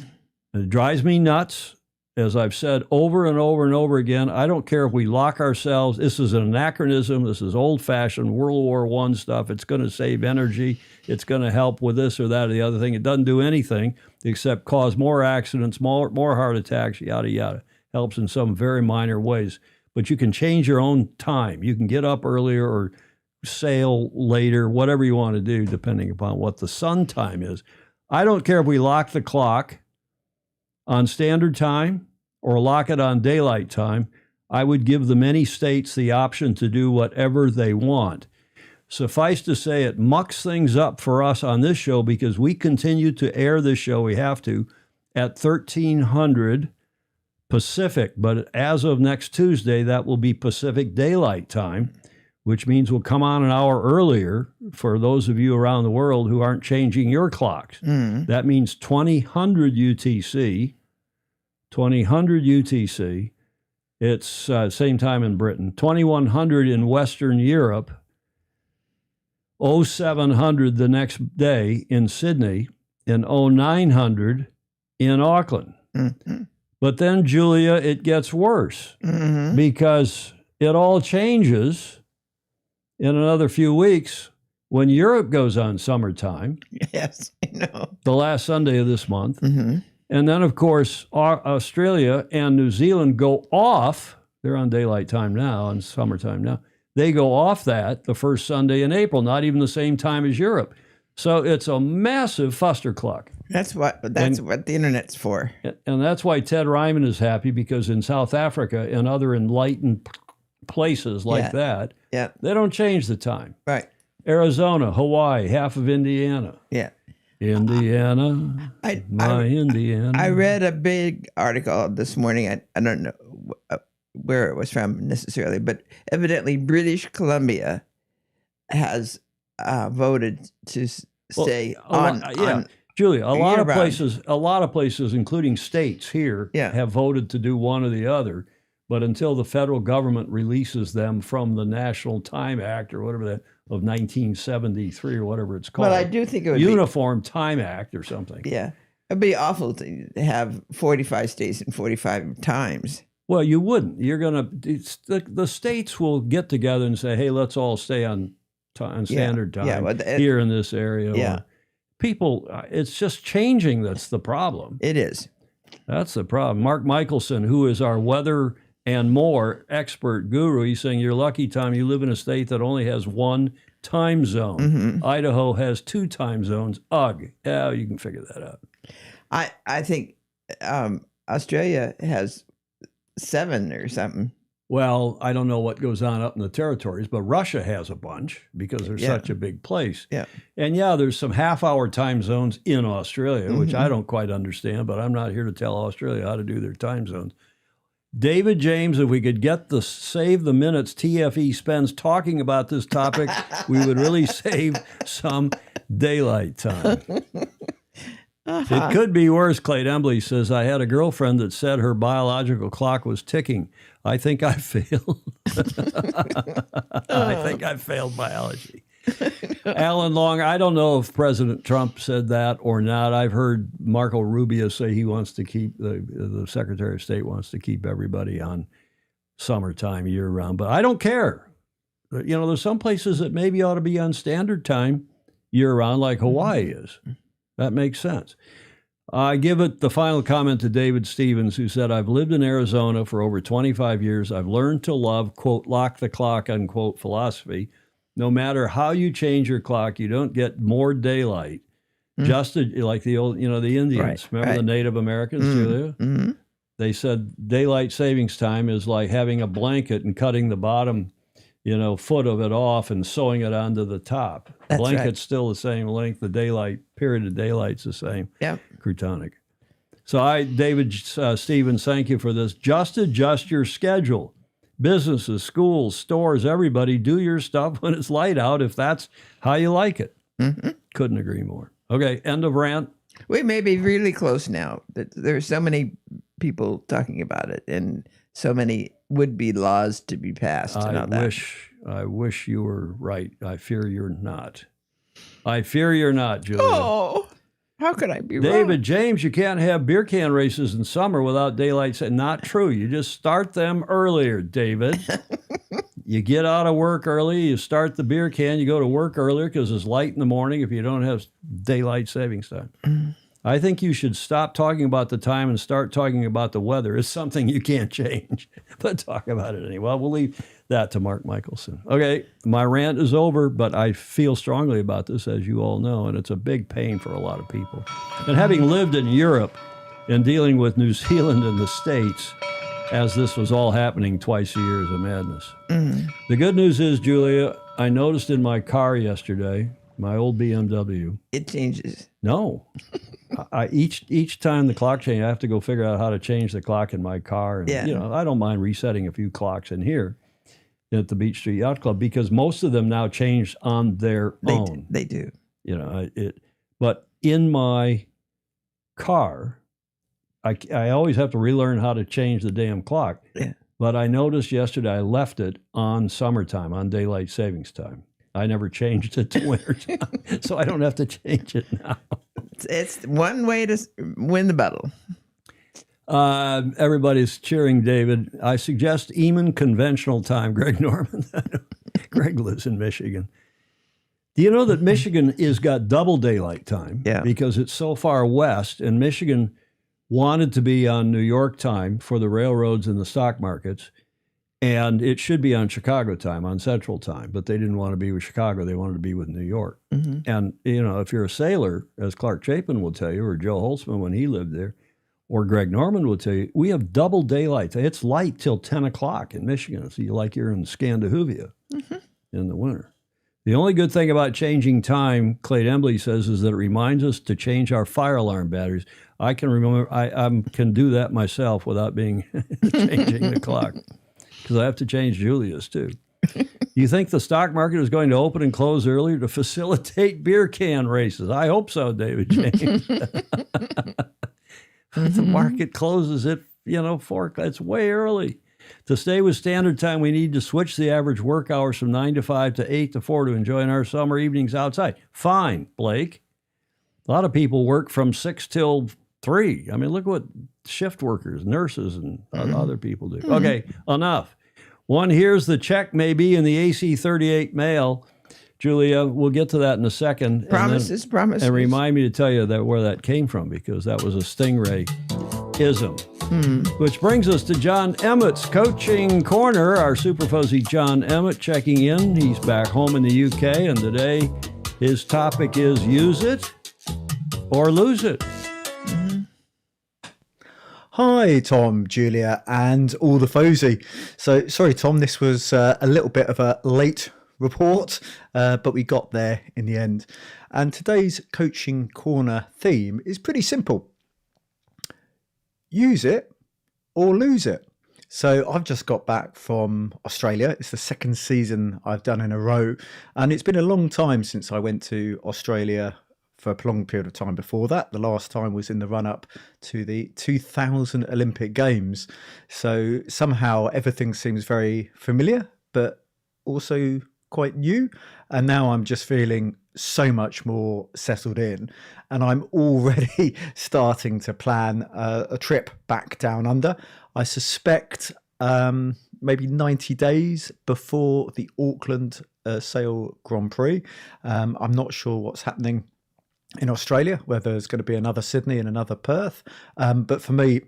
Speaker 1: It drives me nuts. As I've said over and over and over again, I don't care if we lock ourselves. This is an anachronism. This is old-fashioned World War I stuff. It's going to save energy. It's going to help with this or that or the other thing. It doesn't do anything except cause more accidents, more heart attacks, yada, yada. Helps in some very minor ways. But you can change your own time. You can get up earlier or sail later, whatever you want to do, depending upon what the sun time is. I don't care if we lock the clock on standard time or lock it on daylight time. I would give the many states the option to do whatever they want. Suffice to say, it mucks things up for us on this show because we continue to air this show. We have to at 1300 Pacific, but as of next Tuesday, that will be Pacific Daylight Time, which means we'll come on an hour earlier for those of you around the world who aren't changing your clocks. That means 2000 UTC. 2000 UTC. It's same time in Britain. 2100 in Western Europe. 0700 the next day in Sydney, and 0900 in Auckland. Mm-hmm. But then, Julia, it gets worse because it all changes in another few weeks when Europe goes on summertime.
Speaker 2: Yes, I know.
Speaker 1: The last Sunday of this month. Mm-hmm. And then, of course, Australia and New Zealand go off. They're on daylight time now, on summertime now. They go off that the first Sunday in April, not even the same time as Europe. So it's a massive fustercluck.
Speaker 2: That's what the internet's for.
Speaker 1: And that's why Ted Ryman is happy, because in South Africa and other enlightened places like that, they don't change the time.
Speaker 2: Right.
Speaker 1: Arizona, Hawaii, half of Indiana.
Speaker 2: Yeah.
Speaker 1: Indiana, Indiana.
Speaker 2: I read a big article this morning. I don't know where it was from necessarily, but evidently British Columbia has voted to stay on.
Speaker 1: Julia, a lot of places, including states here, have voted to do one or the other. But until the federal government releases them from the National Time Act or whatever that of 1973 or whatever it's called,
Speaker 2: but I do think it would
Speaker 1: Uniform Time Act or something.
Speaker 2: Yeah, it'd be awful to have 45 states and 45 times.
Speaker 1: Well, you wouldn't. You're gonna. The states will get together and say, "Hey, let's all stay on standard time here in this area."
Speaker 2: Yeah.
Speaker 1: Or people, it's just changing. That's the problem.
Speaker 2: It is.
Speaker 1: That's the problem. Mark Michelson, who is our weather and more expert guru, he's saying, "You're lucky, Tom. You live in a state that only has one time zone. Mm-hmm. Idaho has 2 time zones. Ugh. Yeah, you can figure that out."
Speaker 2: I think Australia has 7 or something.
Speaker 1: Well, I don't know what goes on up in the territories, but Russia has a bunch because they're such a big place.
Speaker 2: Yeah.
Speaker 1: And yeah, there's some half-hour time zones in Australia, which I don't quite understand, but I'm not here to tell Australia how to do their time zones. David James, if we could get the save the minutes TFE spends talking about this topic, we would really save some daylight time. It could be worse, Clay Embley says. I had a girlfriend that said her biological clock was ticking. I think I failed. I think I failed biology. Alan Long, I don't know if President Trump said that or not. I've heard Marco Rubio say he wants to keep, the Secretary of State wants to keep everybody on summertime year round. But I don't care. You know, there's some places that maybe ought to be on standard time year round, like Hawaii is. That makes sense. I give it the final comment to David Stevens, who said, I've lived in Arizona for over 25 years. I've learned to love, quote, lock the clock, unquote, philosophy. No matter how you change your clock, you don't get more daylight. Just like the old, the Indians. Remember the Native Americans, Julia? They said daylight savings time is like having a blanket and cutting the bottom foot of it off and sewing it onto the top.
Speaker 2: That's
Speaker 1: Blanket's still the same length. The period of daylight's the same.
Speaker 2: Yeah.
Speaker 1: Crutonic. So David Stevens, thank you for this. Just adjust your schedule. Businesses, schools, stores, everybody, do your stuff when it's light out if that's how you like it. Couldn't agree more. Okay, end of rant.
Speaker 2: We may be really close now. There's so many people talking about it and so many would-be laws to be passed.
Speaker 1: I wish you were right. I fear you're not. I fear you're not, Julia.
Speaker 2: Oh, how could I be wrong?
Speaker 1: David James, you can't have beer can races in summer without daylight. Not true. You just start them earlier, David. You get out of work early. You start the beer can. You go to work earlier because it's light in the morning if you don't have daylight savings time. I think you should stop talking about the time and start talking about the weather. It's something you can't change, but talk about it anyway. Well, we'll leave that to Mark Michelson. Okay, my rant is over, but I feel strongly about this, as you all know, and it's a big pain for a lot of people. And having lived in Europe and dealing with New Zealand and the States, as this was all happening twice a year, is a madness. The good news is, Julia, I noticed in my car yesterday, my old BMW.
Speaker 2: It changes.
Speaker 1: No. Each time the clock changes, I have to go figure out how to change the clock in my car. And, I don't mind resetting a few clocks in here at the Beach Street Yacht Club because most of them now change on their own.
Speaker 2: They do.
Speaker 1: But in my car, I always have to relearn how to change the damn clock.
Speaker 2: Yeah.
Speaker 1: But I noticed yesterday I left it on summertime, on daylight savings time. I never changed it to winter time, so I don't have to change it now.
Speaker 2: It's one way to win the battle.
Speaker 1: Everybody's cheering David. I suggest Eamon conventional time, Greg Norman. Greg lives in Michigan. Do you know that Michigan has got double daylight time?
Speaker 2: Yeah.
Speaker 1: Because it's so far west, and Michigan wanted to be on New York time for the railroads and the stock markets. And it should be on Chicago time, on Central time, but they didn't want to be with Chicago. They wanted to be with New York. And, if you're a sailor, as Clark Chapin will tell you, or Joe Holtzman when he lived there, or Greg Norman will tell you, we have double daylight. It's light till 10 o'clock in Michigan. So you're in Scandahuvia in the winter. The only good thing about changing time, Clay Embley says, is that it reminds us to change our fire alarm batteries. I can remember, I can do that myself without changing the clock. Because I have to change Julia's, too. Do you think the stock market is going to open and close earlier to facilitate beer can races? I hope so, David James. The market closes at, 4. It's way early. To stay with standard time, we need to switch the average work hours from 9 to 5 to 8 to 4 to enjoy our summer evenings outside. Fine, Blake. A lot of people work from 6 till 3. I mean, look what shift workers, nurses, and other people do. Okay, enough. One hears the check may be in the AC-38 mail. Julia, we'll get to that in a second.
Speaker 2: Promises.
Speaker 1: And remind me to tell you where that came from, because that was a Stingray-ism. Which brings us to John Emmett's Coaching Corner. Our Super FOSI John Emmett checking in. He's back home in the UK, and today his topic is use it or lose it.
Speaker 5: Hi, Tom, Julia, and all the FOSI. So, sorry, Tom, this was a little bit of a late report, but we got there in the end. And today's Coaching Corner theme is pretty simple. Use it or lose it. So I've just got back from Australia. It's the second season I've done in a row. And it's been a long time since I went to Australia for a prolonged period of time before that. The last time was in the run-up to the 2000 Olympic Games. So somehow everything seems very familiar, but also quite new. And now I'm just feeling so much more settled in. And I'm already starting to plan a trip back down under. I suspect maybe 90 days before the Auckland Sail Grand Prix. I'm not sure what's happening in Australia, whether there's going to be another Sydney and another Perth. But for me,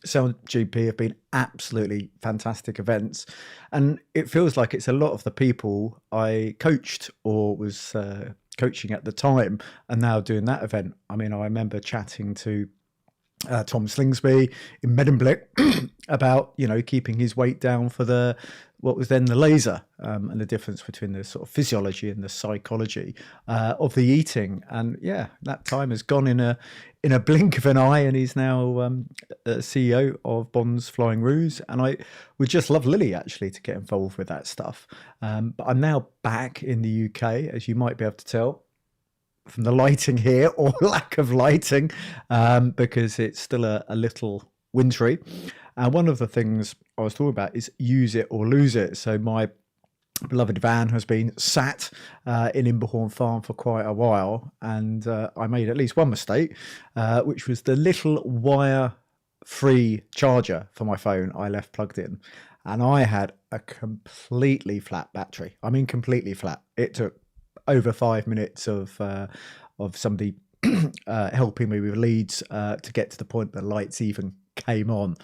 Speaker 5: Sail GP have been absolutely fantastic events. And it feels like it's a lot of the people I coached or was coaching at the time and now doing that event. I mean, I remember chatting to Tom Slingsby in Medemblik about, keeping his weight down for what was then the laser, and the difference between the sort of physiology and the psychology of the eating. And yeah, that time has gone in a blink of an eye, and he's now CEO of Bond's Flying Ruse. And I would just love Lily actually to get involved with that stuff. But I'm now back in the UK, as you might be able to tell from the lighting here, or lack of lighting, because it's still a little wintry. And one of the things I was talking about is use it or lose it. So my beloved van has been sat in Imberhorn Farm for quite a while, and I made at least one mistake, which was the little wire-free charger for my phone I left plugged in. And I had a completely flat battery. I mean, completely flat. It took over 5 minutes of somebody helping me with leads to get to the point that lights even came on,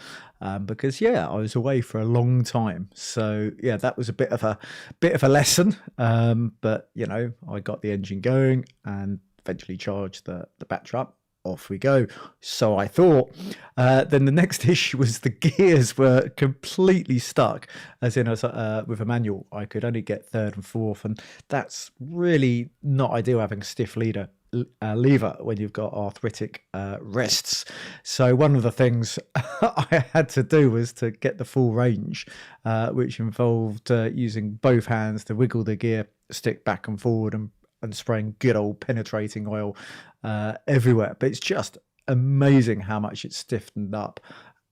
Speaker 5: because I was away for a long time. So yeah, that was a bit of a lesson, but I got the engine going and eventually charged the battery up. Off we go. So I thought. Then the next issue was the gears were completely stuck, as in with a manual I could only get third and fourth, and that's really not ideal, having a stiff lever when you've got arthritic wrists. So one of the things I had to do was to get the full range, which involved using both hands to wiggle the gear stick back and forward and spraying good old penetrating oil everywhere. But it's just amazing how much it's stiffened up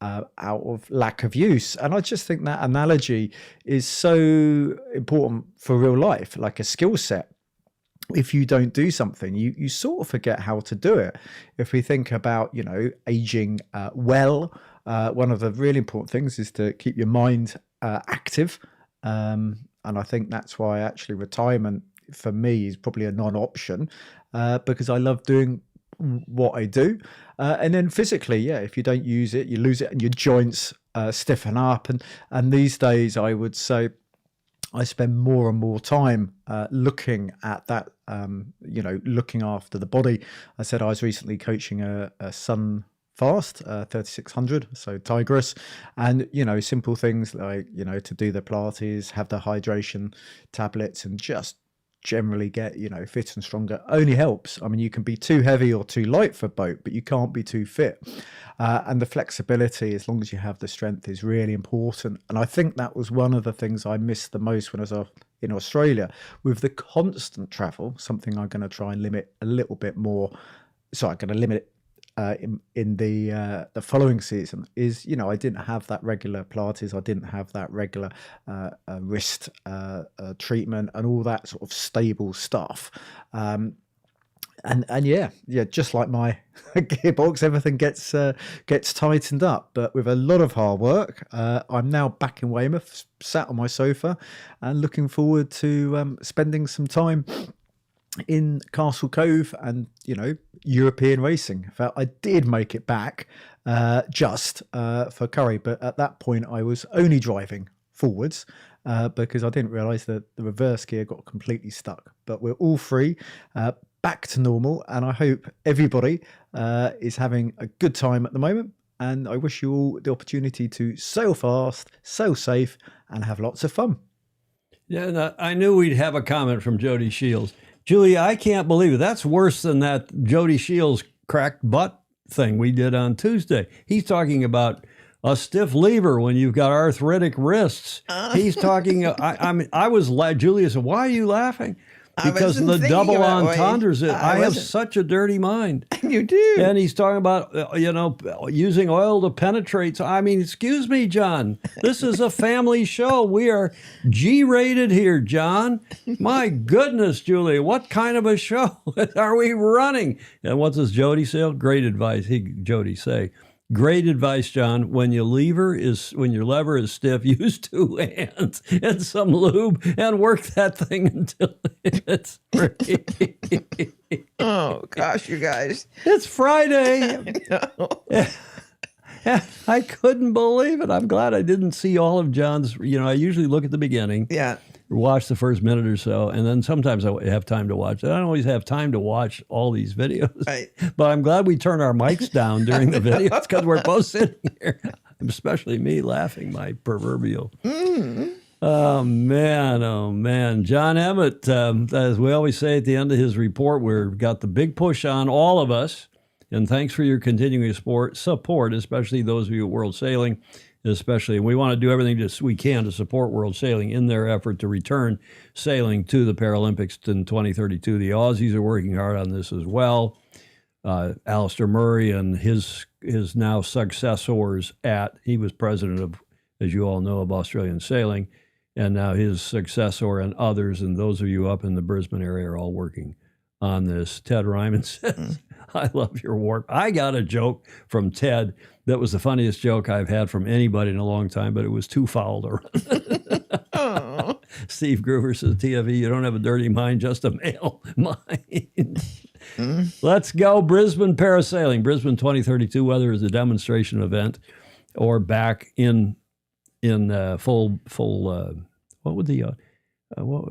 Speaker 5: out of lack of use. And I just think that analogy is so important for real life, like a skill set. If you don't do something, you sort of forget how to do it. If we think about, aging well, one of the really important things is to keep your mind active. And I think that's why actually retirement for me is probably a non-option, because I love doing what I do. And then physically, if you don't use it, you lose it, and your joints stiffen up. And these days, I would say I spend more and more time looking at that, looking after the body. I said I was recently coaching a sun fast, 3600, so Tigris, and simple things like to do the Pilates, have the hydration tablets, and just generally get fit and stronger only helps. I mean, you can be too heavy or too light for a boat, but you can't be too fit, and the flexibility, as long as you have the strength, is really important. And I think that was one of the things I missed the most when I was in Australia. With the constant travel, something I'm going to try and limit a little bit more, so I'm going to limit it in the following season, is I didn't have that regular Pilates, I didn't have that regular wrist treatment and all that sort of stable stuff, and just like my gearbox, everything gets tightened up. But with a lot of hard work, I'm now back in Weymouth, sat on my sofa and looking forward to spending some time in Castle Cove and European racing. In fact, I did make it back just for Curry, but at that point I was only driving forwards because I didn't realise that the reverse gear got completely stuck. But we're all free, back to normal, and I hope everybody is having a good time at the moment. and I wish you all the opportunity to sail fast, sail safe, and have lots of fun.
Speaker 1: Yeah, and I knew we'd have a comment from Jody Shields. Julia, I can't believe it. That's worse than that Jody Shields cracked butt thing we did on Tuesday. He's talking about a stiff lever when you've got arthritic wrists. He's talking. I was. Julia said, "Why are you laughing?" Because the double entendres. I have such a dirty mind.
Speaker 2: You do.
Speaker 1: And he's talking about using oil to penetrate. So I mean, excuse me, John. This is a family show. We are G-rated here, John. My goodness, Julia, what kind of a show are we running? And what does Jody say? Great advice. Jody say. Great advice, John. When your lever is stiff, use 2 hands and some lube and work that thing until it's free.
Speaker 2: Oh gosh, you guys!
Speaker 1: It's Friday. I couldn't believe it. I'm glad I didn't see all of John's. I usually look at the beginning.
Speaker 2: Yeah.
Speaker 1: Watch the first minute or so, and then sometimes I have time to watch it. I don't always have time to watch all these videos,
Speaker 2: right.
Speaker 1: But I'm glad we turn our mics down during the videos because we're both sitting here, especially me laughing my proverbial. Oh, man. John Emmett, as we always say at the end of his report, we've got the big push on all of us, and thanks for your continuing support, especially those of you at World Sailing. Especially, we want to do everything we can to support World Sailing in their effort to return sailing to the Paralympics in 2032. The Aussies are working hard on this as well. Alistair Murray and his now successors he was president of, as you all know, of Australian Sailing, and now his successor and others, and those of you up in the Brisbane area are all working on this. Ted Ryman says, I love your warp. I got a joke from Ted that was the funniest joke I've had from anybody in a long time, but it was too foul to run. Steve Groover says, TFE, you don't have a dirty mind, just a male mind. Let's go Brisbane parasailing. Brisbane 2032, whether it's a demonstration event or back in full what would the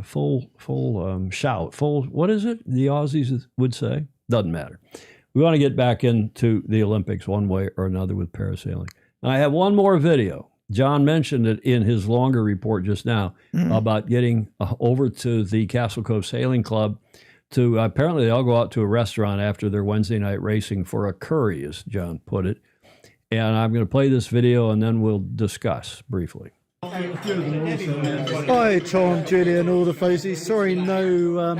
Speaker 1: full shout, full, what is it the Aussies would say? Doesn't matter. We want to get back into the Olympics one way or another with parasailing. Now, I have one more video. John mentioned it in his longer report just now about getting over to the Castle Cove Sailing Club to, apparently they all go out to a restaurant after their Wednesday night racing for a curry, as John put it. And I'm going to play this video and then we'll discuss briefly.
Speaker 5: Hi, Tom, Julia, and all the FOSI. Sorry, no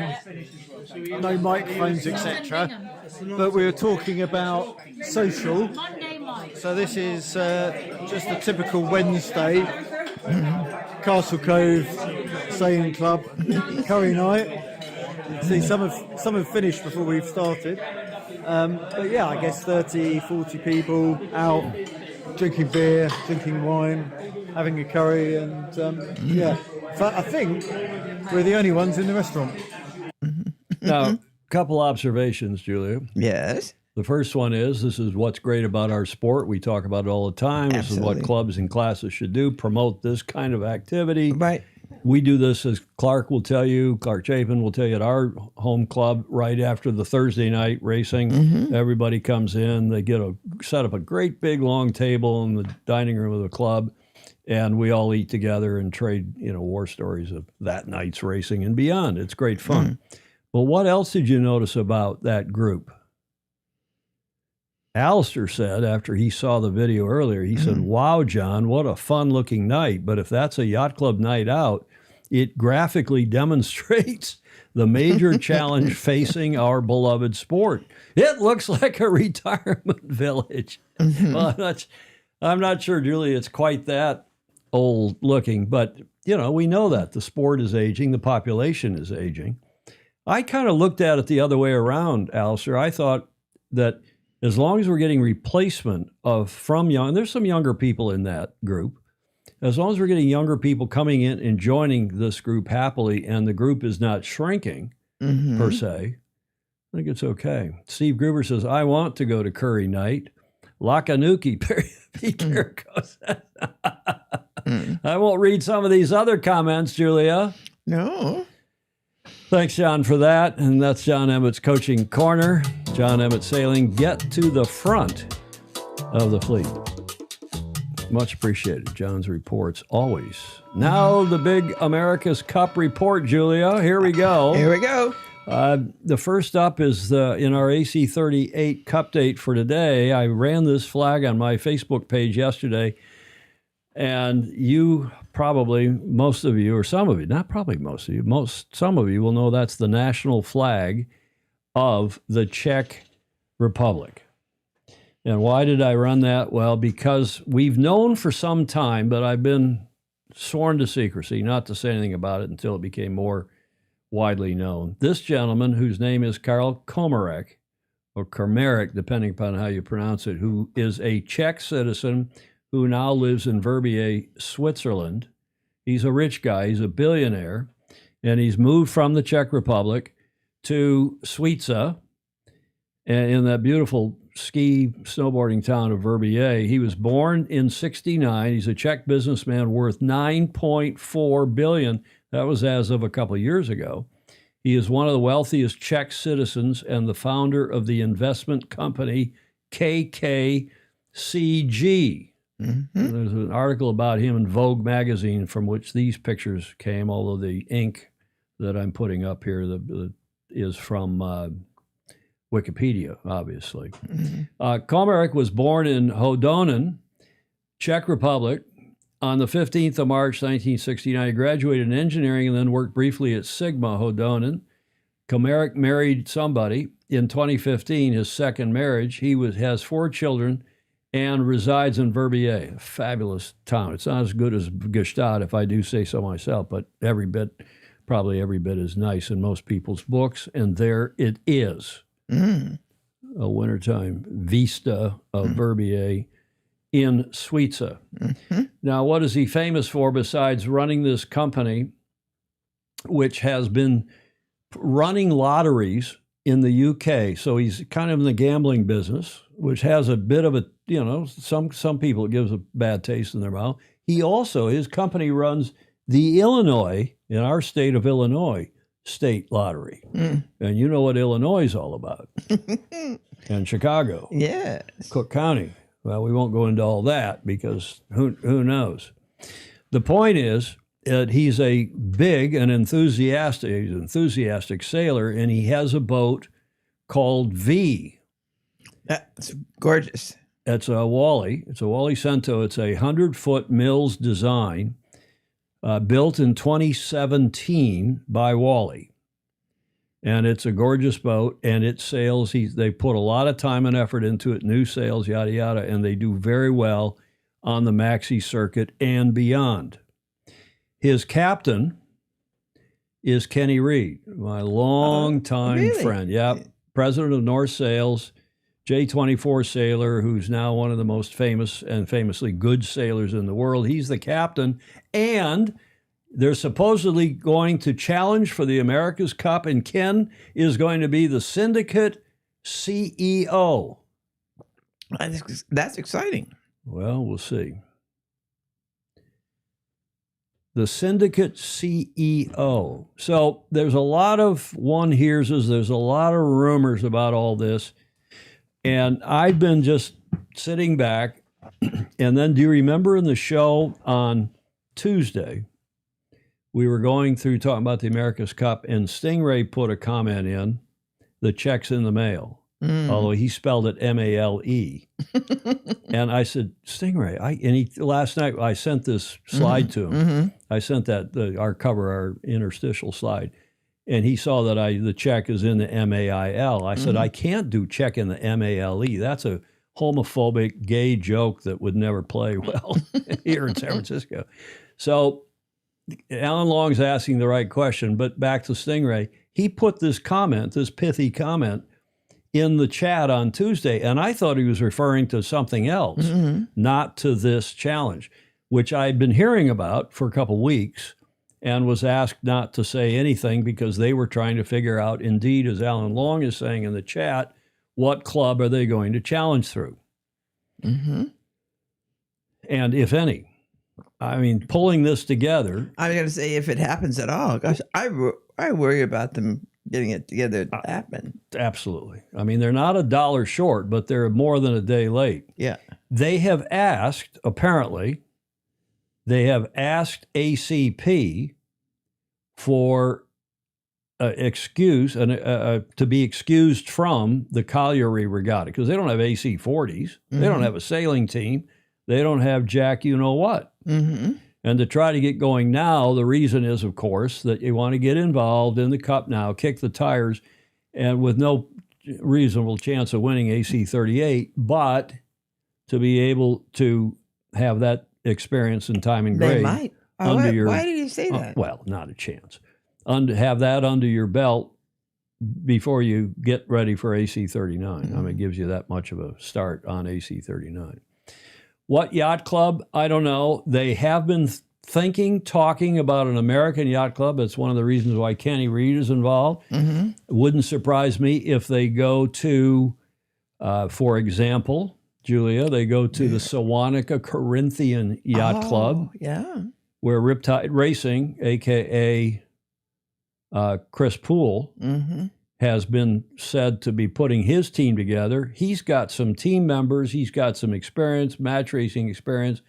Speaker 5: microphones, etc. But we were talking about social. So this is just a typical Wednesday. Castle Cove Sailing Club curry night. See, some have finished before we've started. But yeah, I guess 30, 40 people out drinking beer, drinking wine, having a curry, and yeah. I think we're the only ones in the restaurant.
Speaker 1: Now, a couple observations, Julia.
Speaker 2: Yes.
Speaker 1: The first one is, this is what's great about our sport. We talk about it all the time.
Speaker 2: Absolutely.
Speaker 1: This is what clubs and classes should do, promote this kind of activity.
Speaker 2: Right.
Speaker 1: We do this, as Clark Chapin will tell you, at our home club right after the Thursday night racing. Everybody comes in. They set up a great big long table in the dining room of the club, and we all eat together and trade, war stories of that night's racing and beyond. It's great fun. Well, what else did you notice about that group? Alistair said, after he saw the video earlier, he said, wow, John, what a fun-looking night. But if that's a yacht club night out, it graphically demonstrates the major challenge facing our beloved sport. It looks like a retirement village. Well, I'm not sure, Julie, it's quite that old looking, but, we know that. The sport is aging. The population is aging. I kind of looked at it the other way around, Alistair. I thought that as long as we're getting replacement from young, and there's some younger people in that group, as long as we're getting younger people coming in and joining this group happily, and the group is not shrinking per se, I think it's okay. Steve Gruber says, I want to go to curry night. Lakanuki, Peter goes. I won't read some of these other comments, Julia.
Speaker 2: No.
Speaker 1: Thanks, John, for that. And that's John Emmett's Coaching Corner. John Emmett Sailing, get to the front. of the fleet. Much appreciated. John's reports always. Now the big America's Cup report, Julia. Here we go.
Speaker 2: Here we go.
Speaker 1: The first up is in our AC38 Cup date for today. I ran this flag on my Facebook page yesterday, and you probably, most of you, or some of you, not probably most of you, some of you will know that's the national flag of the Czech Republic. And why did I run that? Well, because we've known for some time, but I've been sworn to secrecy, not to say anything about it until it became more widely known. This gentleman, whose name is Karl Komarek, or Komarek, depending upon how you pronounce it, who is a Czech citizen who now lives in Verbier, Switzerland. He's a rich guy. He's a billionaire. And he's moved from the Czech Republic to Suiza, in that beautiful ski snowboarding town of Verbier. He was born in 1969. He's a Czech businessman worth $9.4 billion. That was as of a couple of years ago. He is one of the wealthiest Czech citizens and the founder of the investment company KKCG. Mm-hmm. There's an article about him in Vogue magazine from which these pictures came, although the ink that I'm putting up here is from Wikipedia, obviously. Mm-hmm. Komarek was born in Hodonín, Czech Republic, on the 15th of March, 1969. He graduated in engineering and then worked briefly at Sigma Hodonín. Komarek married somebody in 2015, his second marriage. He has 4 children and resides in Verbier, a fabulous town. It's not as good as Gstaad, if I do say so myself, but probably every bit as nice in most people's books, and there it is. Mm. A wintertime vista of Verbier in Suiza. Mm-hmm. Now, what is he famous for besides running this company, which has been running lotteries in the UK? So he's kind of in the gambling business, which has a bit of a, some people it gives a bad taste in their mouth. His company runs the Illinois, in our state of Illinois, state lottery. Mm. And you know what Illinois is all about. And Chicago. Yeah. Cook County. Well, we won't go into all that because who knows. The point is that he's a big and enthusiastic sailor, and he has a boat called V.
Speaker 2: That's gorgeous.
Speaker 1: It's a Wally. It's a Wally Cento. It's a 100-foot Mills design. Built in 2017 by Wally. And it's a gorgeous boat, and it sails. They put a lot of time and effort into it, new sails, yada, yada, and they do very well on the maxi circuit and beyond. His captain is Kenny Reed, my longtime friend. Yep, president of North Sails, J24 sailor, who's now one of the most famous and famously good sailors in the world. He's the captain, and they're supposedly going to challenge for the America's Cup, and Ken is going to be the syndicate CEO.
Speaker 2: That's exciting.
Speaker 1: Well, we'll see. The syndicate CEO. So there's a lot of one-hearses. There's a lot of rumors about all this. And I've been just sitting back. And then do you remember in the show on Tuesday, we were going through talking about the America's Cup, and Stingray put a comment in, the check's in the mail. Although he spelled it M-A-L-E. And I said, Stingray, last night I sent this slide to him. Mm-hmm. I sent our interstitial slide. And he saw that the check is in the M-A-I-L. I said, I can't do check in the M-A-L-E. That's a homophobic gay joke that would never play well here in San Francisco. So Alan Long's asking the right question, but back to Stingray. He put this pithy comment, in the chat on Tuesday, and I thought he was referring to something else, not to this challenge, which I'd been hearing about for a couple of weeks and was asked not to say anything because they were trying to figure out, indeed, as Alan Long is saying in the chat, what club are they going to challenge through? Mm-hmm. And if any. I mean, pulling this together.
Speaker 2: I'm going to say if it happens at all. Gosh, I worry about them getting it together to happen.
Speaker 1: Absolutely. I mean, they're not $1 short, but they're more than a day late.
Speaker 2: Yeah.
Speaker 1: They have asked, apparently, ACP for excuse and to be excused from the colliery regatta because they don't have AC-40s. They don't have a sailing team. They don't have Jack you-know-what.
Speaker 2: Mm-hmm.
Speaker 1: And to try to get going now, the reason is, of course, that you want to get involved in the Cup now, kick the tires, and with no reasonable chance of winning AC-38, but to be able to have that experience in time and grade.
Speaker 2: They might. Why did you say that?
Speaker 1: Well, not a chance. Have that under your belt before you get ready for AC-39.
Speaker 2: Mm-hmm.
Speaker 1: I mean, it gives you that much of a start on AC-39. What yacht club? I don't know. They have been talking about an American yacht club. That's one of the reasons why Kenny Reed is involved.
Speaker 2: Mm-hmm.
Speaker 1: It wouldn't surprise me if they go to, for example, Julia, they go to the Sewanaka Corinthian Yacht Club,
Speaker 2: Yeah.
Speaker 1: where Riptide Racing, a.k.a. Chris Poole,
Speaker 2: Mm-hmm.
Speaker 1: has been said to be putting his team together. He's got some team members. He's got some experience, match racing experience.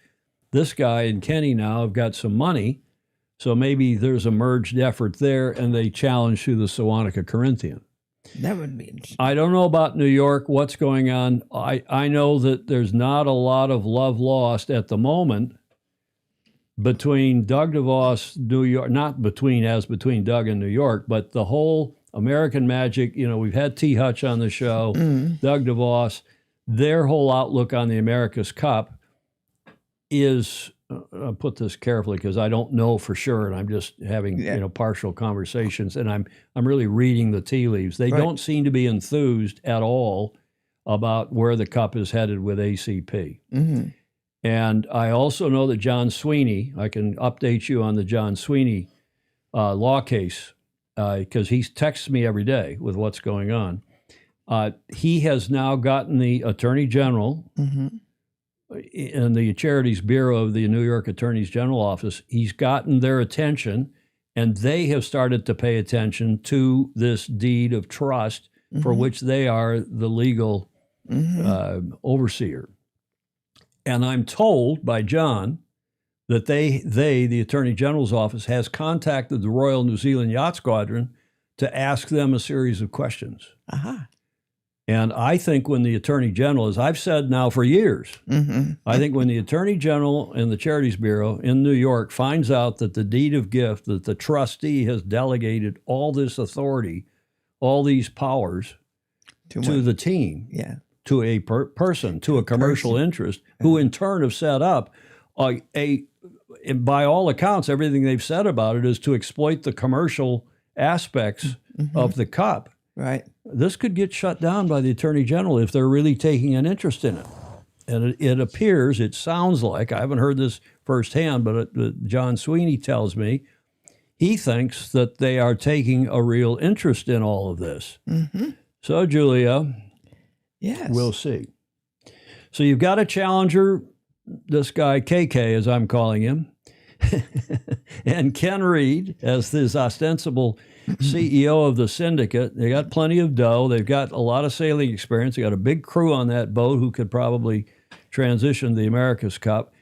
Speaker 1: This guy and Kenny now have got some money. So maybe there's a merged effort there, and they challenge through the Sewanaka Corinthian.
Speaker 2: That would be interesting.
Speaker 1: I don't know about New York, what's going on. I know that there's not a lot of love lost at the moment between Doug DeVos, New York, not between Doug and New York, but the whole American Magic. You know, we've had T. Hutch on the show, Doug DeVos, their whole outlook on the America's Cup is, I'll put this carefully because I don't know for sure, and I'm just having partial conversations, and I'm really reading the tea leaves. They don't seem to be enthused at all about where the Cup is headed with ACP.
Speaker 2: Mm-hmm.
Speaker 1: And I also know that John Sweeney, I can update you on the John Sweeney law case because he texts me every day with what's going on. He has now gotten the Attorney General and the Charities Bureau of the New York Attorney General Office. He's gotten their attention, and they have started to pay attention to this deed of trust for which they are the legal overseer. And I'm told by John that the Attorney General's office, has contacted the Royal New Zealand Yacht Squadron to ask them a series of questions. And I think when the Attorney General, as I've said now for years, I think when the Attorney General and the Charities Bureau in New York finds out that the deed of gift, that the trustee has delegated all this authority, all these powers to the team, to a person, to a commercial interest, who in turn have set up by all accounts, everything they've said about it is to exploit the commercial aspects of the Cup.
Speaker 2: Right.
Speaker 1: This could get shut down by the Attorney General if they're really taking an interest in it. And it appears, it sounds like, I haven't heard this firsthand, but John Sweeney tells me, he thinks that they are taking a real interest in all of this. So, Julia, we'll see. So you've got a challenger, this guy, KK, as I'm calling him, and Ken Reed as this ostensible CEO of the syndicate. They got plenty of dough. They've got a lot of sailing experience. They got a big crew on that boat who could probably transition the America's Cup.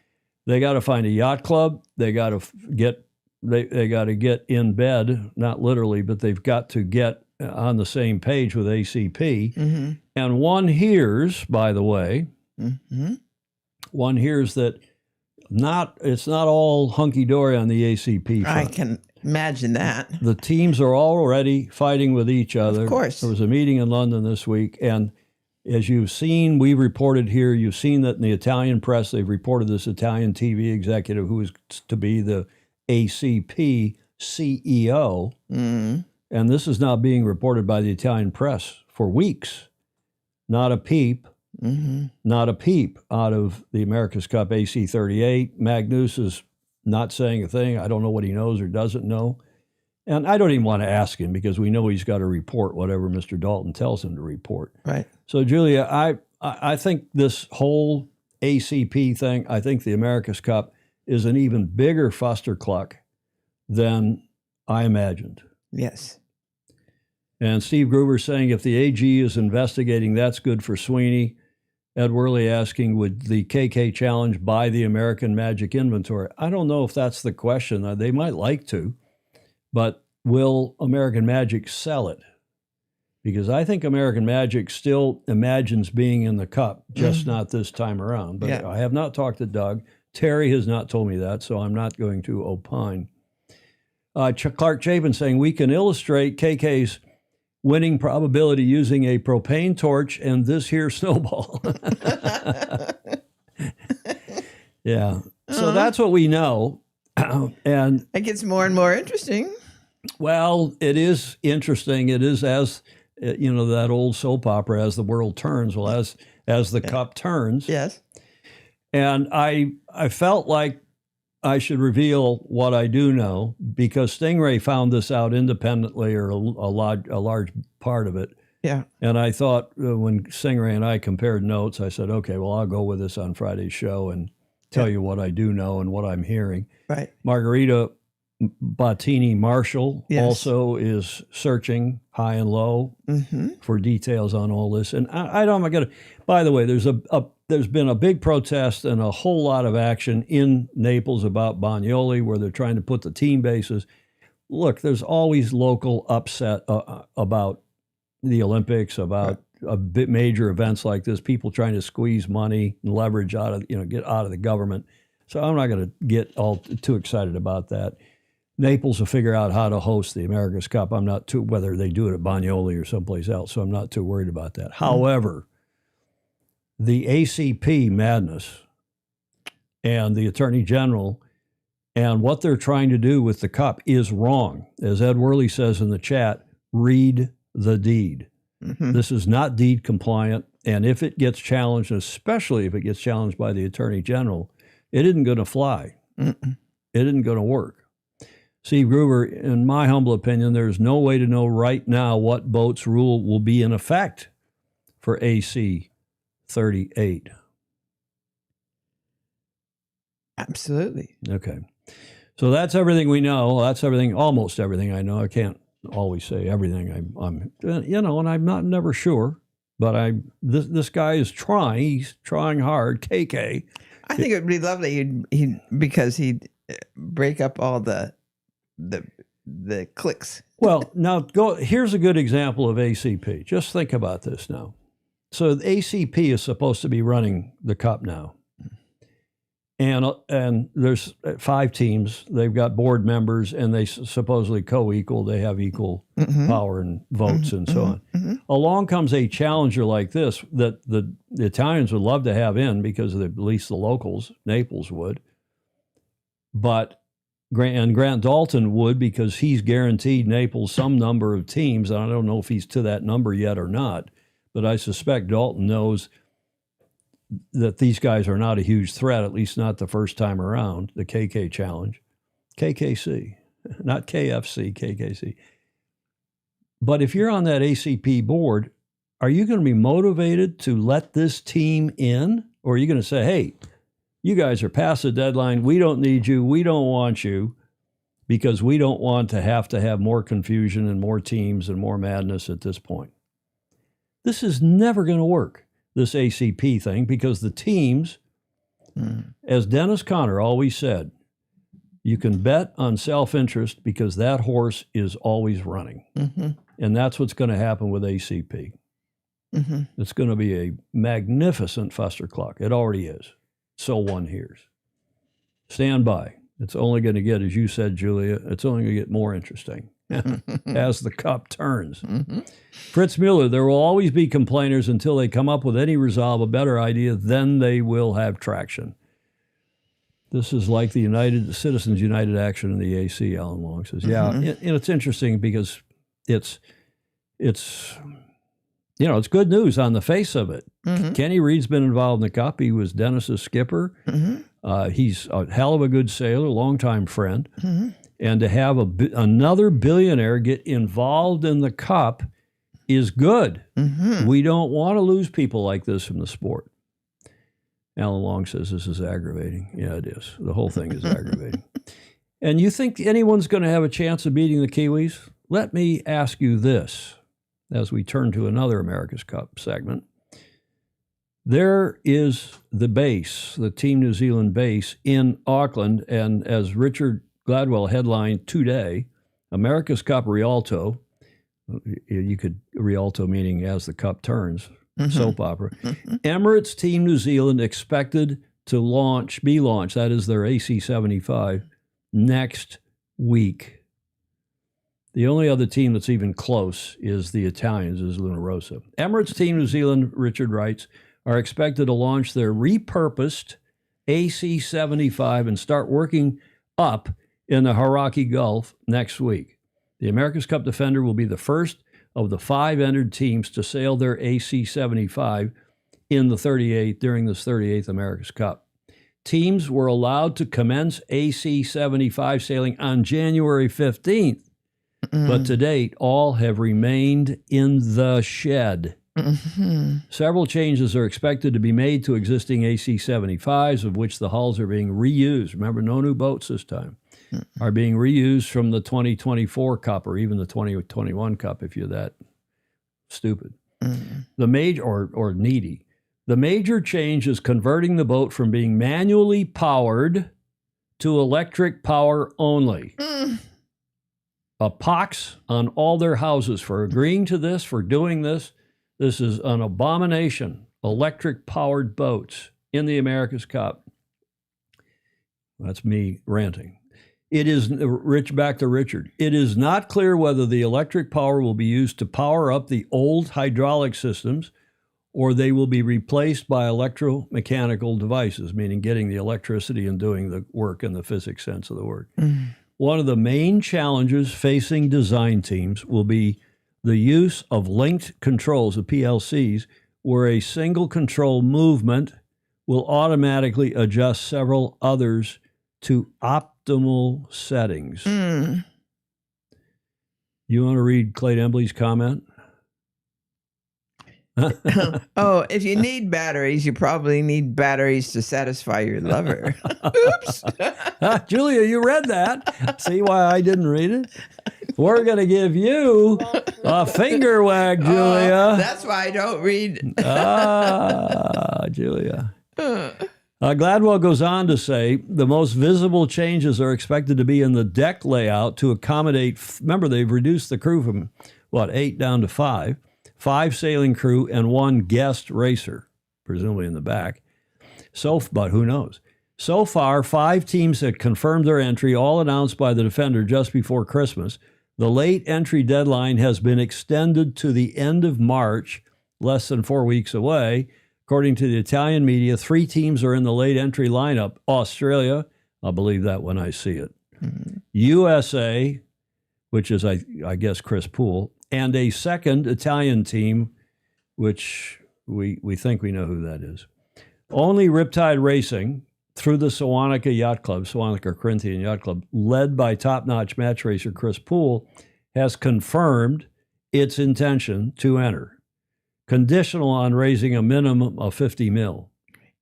Speaker 1: They got to find a yacht club. They got to get they got to get in bed, not literally, but they've got to get on the same page with ACP. And one hears, by the way, one hears that it's not all hunky-dory on the ACP front.
Speaker 2: I can imagine that.
Speaker 1: The teams are already fighting with each other.
Speaker 2: Of course.
Speaker 1: There was a meeting in London this week, and as you've seen, we reported here, you've seen that in the Italian press, they've reported this Italian TV executive who is to be the ACP CEO, and this is now being reported by the Italian press for weeks. Not a peep. Not a peep out of the America's Cup AC-38. Magnus is not saying a thing. I don't know what he knows or doesn't know. And I don't even want to ask him because we know he's got to report whatever Mr. Dalton tells him to report.
Speaker 2: Right.
Speaker 1: So, Julia, I think this whole ACP thing, I think the America's Cup is an even bigger fustercluck than I imagined.
Speaker 2: Yes.
Speaker 1: And Steve Gruber's saying if the AG is investigating, that's good for Sweeney. Ed Worley asking, would the KK Challenge buy the American Magic inventory? I don't know if that's the question. They might like to, but will American Magic sell it? Because I think American Magic still imagines being in the Cup, just not this time around. But
Speaker 2: Yeah.
Speaker 1: I have not talked to Doug. Terry has not told me that, so I'm not going to opine. Clark Chapin saying, we can illustrate KK's winning probability using a propane torch and this here snowball. Yeah. So that's what we know. And
Speaker 2: It gets more and more interesting.
Speaker 1: well, it is interesting. It is as, that old soap opera, as the world turns. Well, as the cup turns.
Speaker 2: Yes.
Speaker 1: And I felt like I should reveal what I do know because Stingray found this out independently, or a large part of it.
Speaker 2: Yeah.
Speaker 1: And I thought when Stingray and I compared notes, I said, okay, well, I'll go with this on Friday's show and tell you what I do know and what I'm hearing.
Speaker 2: Right.
Speaker 1: Margarita Bottini Marshall
Speaker 2: Yes.
Speaker 1: also is searching high and low for details on all this. And I don't get it. By the way, there's been a big protest and a whole lot of action in Naples about Bagnoli, where they're trying to put the team bases. Look, there's always local upset about the Olympics, about major events like this, people trying to squeeze money and leverage out of, get out of the government. So I'm not going to get all too excited about that. Naples will figure out how to host the America's Cup. I'm not too, whether they do it at Bagnoli or someplace else, so I'm not too worried about that. However, the ACP madness and the Attorney General and what they're trying to do with the cup is wrong. As Ed Worley says in the chat, read the deed. This is not deed compliant, and if it gets challenged, especially if it gets challenged by the Attorney General, it isn't going to fly. It isn't going to work. Steve Gruber, in my humble opinion, there's no way to know right now what boat's rule will be in effect for AC 38.
Speaker 2: Absolutely.
Speaker 1: Okay. So that's everything we know. That's everything, almost everything I know. I can't always say everything. I'm and I'm not never sure, but this guy is trying. He's trying hard. KK.
Speaker 2: I think it would be lovely because he'd break up all the clicks.
Speaker 1: Well, now here's a good example of ACP. Just think about this now. So the ACP is supposed to be running the cup now. And there's 5 teams. They've got board members, and they supposedly co-equal. They have equal power and votes and so on. Along comes a challenger like this that the Italians would love to have in because at least the locals, Naples would. But Grant Dalton would because he's guaranteed Naples some number of teams. And I don't know if he's to that number yet or not, but I suspect Dalton knows that these guys are not a huge threat, at least not the first time around, the KK Challenge. KKC, not KFC, KKC. But if you're on that ACP board, are you going to be motivated to let this team in? Or are you going to say, hey, you guys are past the deadline. We don't need you. We don't want you because we don't want to have more confusion and more teams and more madness at this point. This is never going to work, this ACP thing, because the teams, as Dennis Conner always said, you can bet on self-interest because that horse is always running. And that's what's going to happen with ACP. It's going to be a magnificent fuster clock. It already is. So one hears. Stand by. It's only going to get, as you said, Julia, it's only going to get more interesting as the cup turns. Fritz Mueller, there will always be complainers until they come up with any resolve, a better idea, then they will have traction. This is like the Citizens United action in the AC, Alan Long says. Yeah, and it's interesting because it's good news on the face of it. Kenny Reed's been involved in the cup. He was Dennis's skipper. He's a hell of a good sailor, longtime friend. And to have another billionaire get involved in the cup is good. We don't want to lose people like this from the sport. Alan Long says this is aggravating. Yeah, it is. The whole thing is aggravating. And you think anyone's going to have a chance of beating the Kiwis? Let me ask you this as we turn to another America's Cup segment. There is the base, the Team New Zealand base in Auckland, and as Richard Gladwell headlined today, America's Cup Rialto, you could, Rialto meaning as the cup turns, soap opera. Emirates Team New Zealand expected to be launched, that is their AC-75, next week. The only other team that's even close is the Italians, is Luna Rossa. Emirates Team New Zealand, Richard writes, are expected to launch their repurposed AC-75 and start working up in the Hauraki Gulf next week. The America's Cup Defender will be the first of the 5 entered teams to sail their AC-75 in the 38th during this 38th America's Cup. Teams were allowed to commence AC-75 sailing on January 15th, but to date, all have remained in the shed. Several changes are expected to be made to existing AC-75s, of which the hulls are being reused. Remember, no new boats this time. Are being reused from the 2024 Cup or even the 2021 Cup if you're that stupid. The major or needy. The major change is converting the boat from being manually powered to electric power only. A pox on all their houses for agreeing to this, for doing this. This is an abomination. Electric powered boats in the America's Cup. That's me ranting. It is back to Richard. It is not clear whether the electric power will be used to power up the old hydraulic systems or they will be replaced by electromechanical devices, meaning getting the electricity and doing the work in the physics sense of the word. One of the main challenges facing design teams will be the use of linked controls, of PLCs, where a single control movement will automatically adjust several others to optimal settings. You want to read Clayton Embley's comment?
Speaker 2: Oh, if you need batteries, you probably need batteries to satisfy your lover. Oops.
Speaker 1: Julia, you read that. See why I didn't read it? We're going to give you a finger wag, Julia.
Speaker 2: That's why I don't read.
Speaker 1: Julia. Gladwell goes on to say the most visible changes are expected to be in the deck layout to accommodate. Remember, they've reduced the crew from, 8 down to 5. 5 sailing crew and 1 guest racer, presumably in the back. But who knows? So far, 5 teams had confirmed their entry, all announced by the Defender just before Christmas. The late entry deadline has been extended to the end of March, less than 4 weeks away. According to the Italian media, 3 teams are in the late entry lineup. Australia, I'll believe that when I see it. USA, which is, I guess, Chris Poole, and a second Italian team, which we think we know who that is. Only Riptide Racing, through the Sewanaka Yacht Club, Sewanaka Corinthian Yacht Club, led by top-notch match racer Chris Poole, has confirmed its intention to enter, conditional on raising a minimum of 50 mil.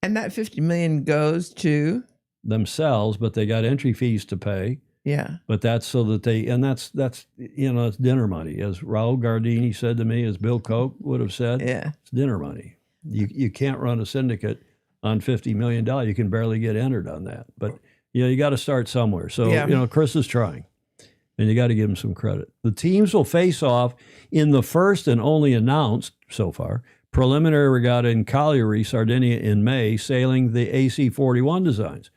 Speaker 2: And that 50 million goes to
Speaker 1: themselves, but they got entry fees to pay.
Speaker 2: Yeah.
Speaker 1: But that's so that that's it's dinner money. As Raul Gardini said to me, as Bill Koch would have said, it's dinner money. You can't run a syndicate on $50 million. You can barely get entered on that. But you got to start somewhere. So Chris is trying, and you got to give him some credit. The teams will face off in the first and only announced so far preliminary regatta in Cagliari, Sardinia in May, sailing the AC-41 designs.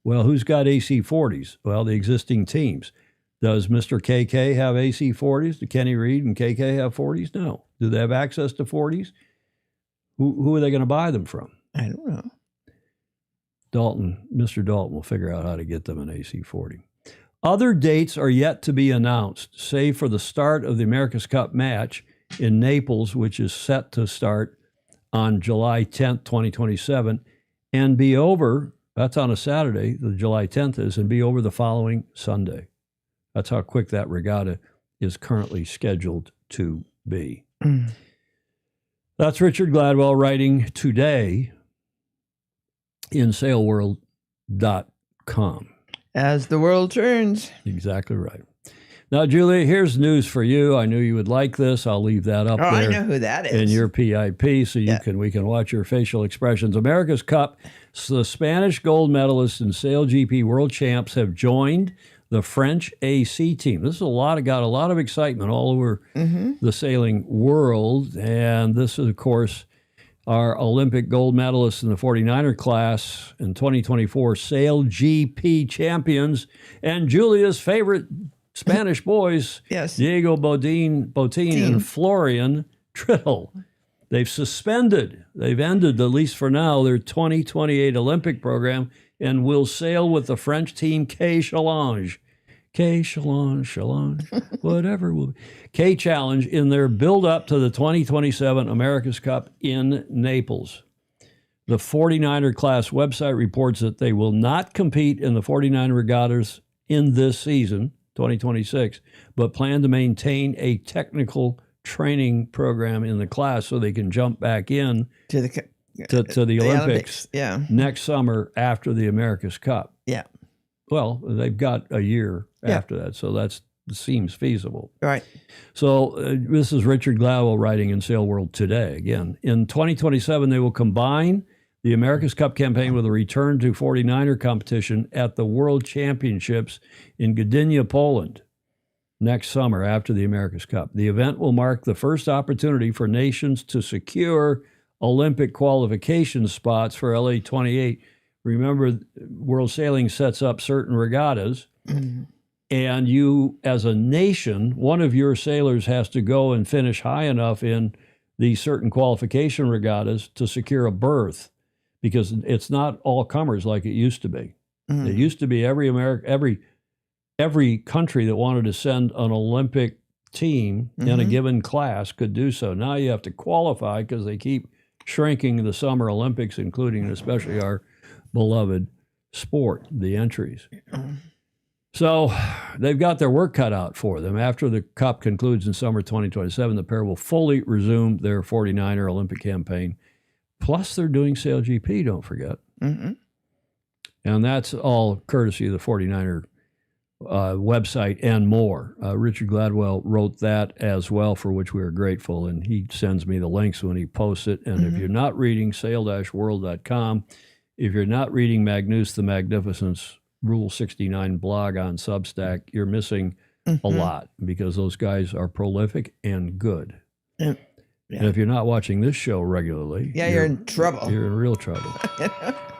Speaker 1: Well, who's got AC-40s? Well, the existing teams. Does Mr. KK have AC-40s? Do Kenny Reed and KK have 40s? No. Do they have access to 40s? Who are they going to buy them from?
Speaker 2: I don't know.
Speaker 1: Mr. Dalton will figure out how to get them an AC-40. Other dates are yet to be announced, save for the start of the America's Cup match in Naples, which is set to start on July 10th, 2027, and be over. That's on a Saturday, the July 10th is, and be over the following Sunday. That's how quick that regatta is currently scheduled to be. That's Richard Gladwell writing today in sailworld.com.
Speaker 2: As the world turns.
Speaker 1: Exactly right. Now, Julia, here's news for you. I knew you would like this. I'll leave that up
Speaker 2: Oh,
Speaker 1: there
Speaker 2: I know who that is.
Speaker 1: in your PIP so
Speaker 2: Yeah.
Speaker 1: we can watch your facial expressions. America's Cup, the Spanish gold medalists and Sail GP world champs have joined the French AC team. This is got a lot of excitement all over the sailing world. And this is, of course, our Olympic gold medalists in the 49er class and 2024 Sail GP champions and Julia's favorite Spanish boys,
Speaker 2: Yes.
Speaker 1: Diego Botín and Florian Trittle. They've ended, at least for now, their 2028 Olympic program and will sail with the French team K-Challenge, whatever will be. K-Challenge in their build-up to the 2027 America's Cup in Naples. The 49er class website reports that they will not compete in the 49 regattas in this season, 2026, but plan to maintain a technical training program in the class so they can jump back in
Speaker 2: to
Speaker 1: the Olympics
Speaker 2: Yeah.
Speaker 1: next summer after the America's Cup.
Speaker 2: Yeah.
Speaker 1: Well, they've got a year after that, so that seems feasible.
Speaker 2: Right.
Speaker 1: So this is Richard Gladwell writing in Sail World Today. Again, in 2027, they will combine the America's Cup campaign with a return to 49er competition at the World Championships in Gdynia, Poland, next summer after the America's Cup. The event will mark the first opportunity for nations to secure Olympic qualification spots for LA 28. Remember, World Sailing sets up certain regattas, and you, as a nation, one of your sailors has to go and finish high enough in these certain qualification regattas to secure a berth, because it's not all comers like it used to be. It used to be every country that wanted to send an Olympic team in a given class could do so. Now you have to qualify because they keep shrinking the Summer Olympics, including and especially our beloved sport, the entries. So they've got their work cut out for them. After the Cup concludes in summer 2027, the pair will fully resume their 49er Olympic campaign. Plus, they're doing Sail GP, don't forget. And that's all courtesy of the 49er website and more. Richard Gladwell wrote that as well, for which we are grateful, and he sends me the links when he posts it. And if you're not reading sail-world.com, if you're not reading Magnus the Magnificent's Rule 69 blog on Substack, you're missing a lot, because those guys are prolific and good. And if you're not watching this show regularly,
Speaker 2: you're in trouble.
Speaker 1: You're in real trouble.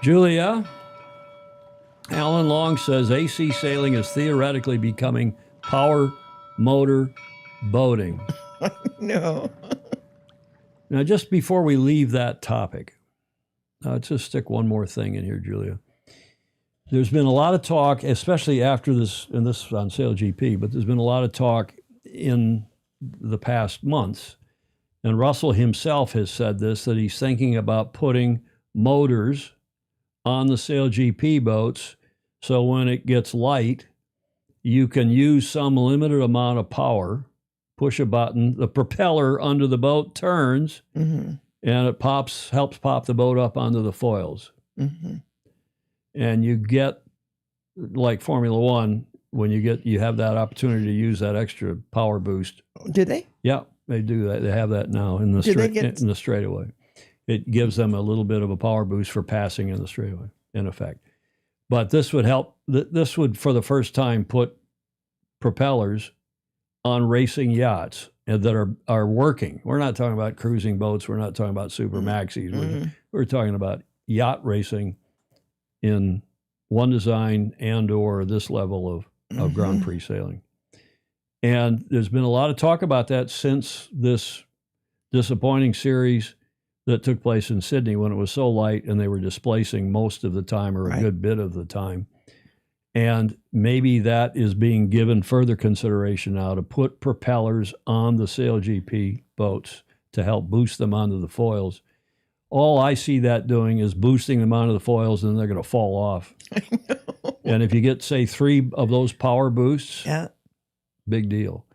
Speaker 1: Julia, Alan Long says AC sailing is theoretically becoming power motor boating.
Speaker 2: No.
Speaker 1: Now, just before we leave that topic, let's just stick one more thing in here, Julia. There's been a lot of talk, especially after this, and this is on Sail GP, but there's been a lot of talk in the past months, and Russell himself has said this, that he's thinking about putting motors on the Sail GP boats so when it gets light, you can use some limited amount of power, push a button, the propeller under the boat turns, and it helps pop the boat up onto the foils. And you get, like Formula One, when you have that opportunity to use that extra power boost.
Speaker 2: Do they?
Speaker 1: Yeah, they do that. They have that now in the straightaway. It gives them a little bit of a power boost for passing in the straightaway, in effect. But this would help. This would, for the first time, put propellers on racing yachts that are working. We're not talking about cruising boats. We're not talking about super maxis. We're talking about yacht racing in one design and or this level of Grand Prix sailing. And there's been a lot of talk about that since this disappointing series that took place in Sydney, when it was so light and they were displacing most of the time, or a good bit of the time. And maybe that is being given further consideration now, to put propellers on the Sail GP boats to help boost them onto the foils. All I see that doing is boosting them onto the foils, and they're going to fall off. And if you get, say, 3 of those power boosts, big deal.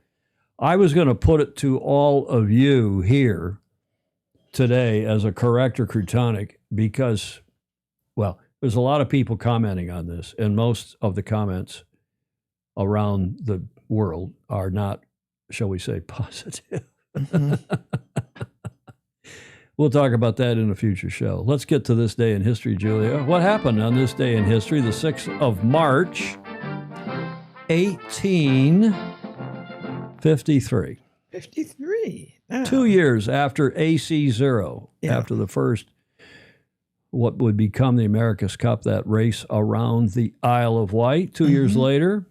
Speaker 1: I was going to put it to all of you here today as a corrector crutonic, because, well, there's a lot of people commenting on this, and most of the comments around the world are not, shall we say, positive. We'll talk about that in a future show. Let's get to this day in history, Julia. What happened on this day in history, the 6th of March, 1853?
Speaker 2: 53. Oh.
Speaker 1: 2 years after AC0, after the first, what would become the America's Cup, that race around the Isle of Wight. 2 years later,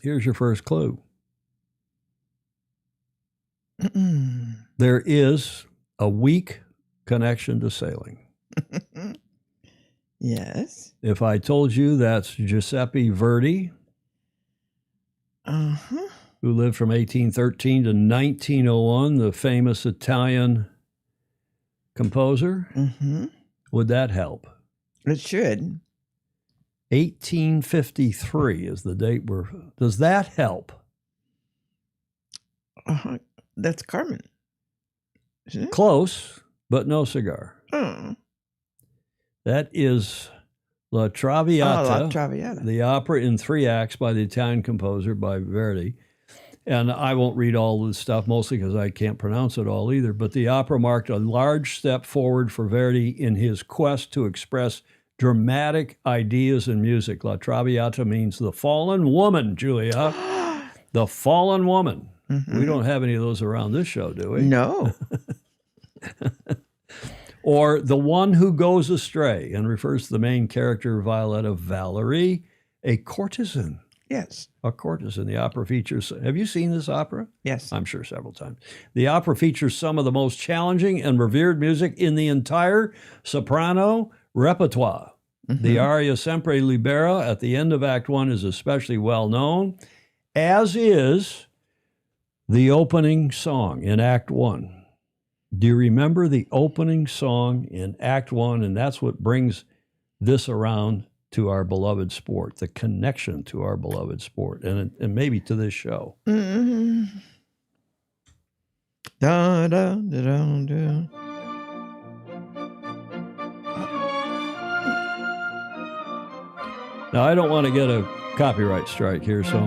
Speaker 1: here's your first clue. There is a weak connection to sailing.
Speaker 2: Yes.
Speaker 1: If I told you that's Giuseppe Verdi, who lived from 1813 to 1901, the famous Italian composer, would that help?
Speaker 2: It should.
Speaker 1: 1853 is the date where, does that help?
Speaker 2: That's Carmen. Isn't it?
Speaker 1: Close, but no cigar.
Speaker 2: Oh.
Speaker 1: That is La Traviata,
Speaker 2: La Traviata.
Speaker 1: the opera in 3 acts by the Italian composer, by Verdi. And I won't read all this stuff, mostly because I can't pronounce it all either. But the opera marked a large step forward for Verdi in his quest to express dramatic ideas in music. La Traviata means the fallen woman, Julia. The fallen woman. We don't have any of those around this show, do we?
Speaker 2: No.
Speaker 1: Or the one who goes astray, and refers to the main character, Violetta Valerie, a courtesan.
Speaker 2: Yes.
Speaker 1: A courtesan. The opera features, have you seen this opera?
Speaker 2: Yes.
Speaker 1: I'm sure several times. The opera features some of the most challenging and revered music in the entire soprano repertoire. The aria Sempre Libera at the end of Act 1 is especially well known, as is the opening song in Act 1. Do you remember the opening song in Act 1? And that's what brings this around to our beloved sport, the connection to our beloved sport, and maybe to this show.
Speaker 2: Da, da, da, da, da.
Speaker 1: Now, I don't want to get a copyright strike here, so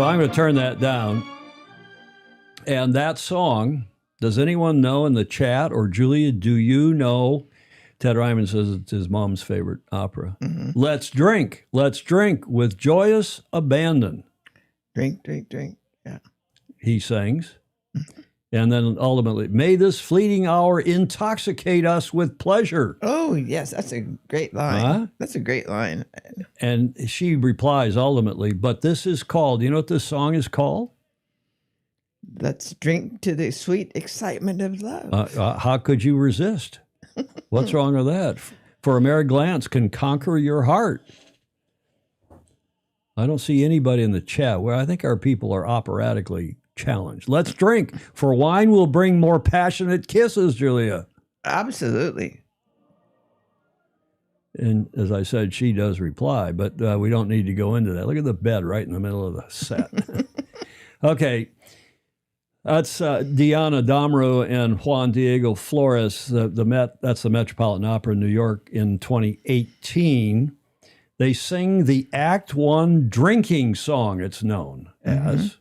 Speaker 1: I'm going to turn that down. And that song, does anyone know in the chat, or Julia, do you know? Ted Ryman says it's his mom's favorite opera. Let's drink with joyous abandon.
Speaker 2: Drink, drink, drink. Yeah.
Speaker 1: He sings. And then ultimately, may this fleeting hour intoxicate us with pleasure.
Speaker 2: Oh, yes. That's a great line.
Speaker 1: Huh?
Speaker 2: That's a great line.
Speaker 1: And she replies ultimately, but this is called, you know what this song is called?
Speaker 2: Let's drink to the sweet excitement of love.
Speaker 1: How could you resist? What's wrong with that? For a mere glance can conquer your heart. I don't see anybody in the chat where I think our people are operatically challenged. Let's drink, for wine will bring more passionate kisses, Julia.
Speaker 2: Absolutely.
Speaker 1: And as I said, she does reply, but we don't need to go into that. Look at the bed right in the middle of the set. Okay. That's Diana Damrau and Juan Diego Flores, the Met. That's the Metropolitan Opera in New York in 2018. They sing the Act 1 drinking song, it's known as,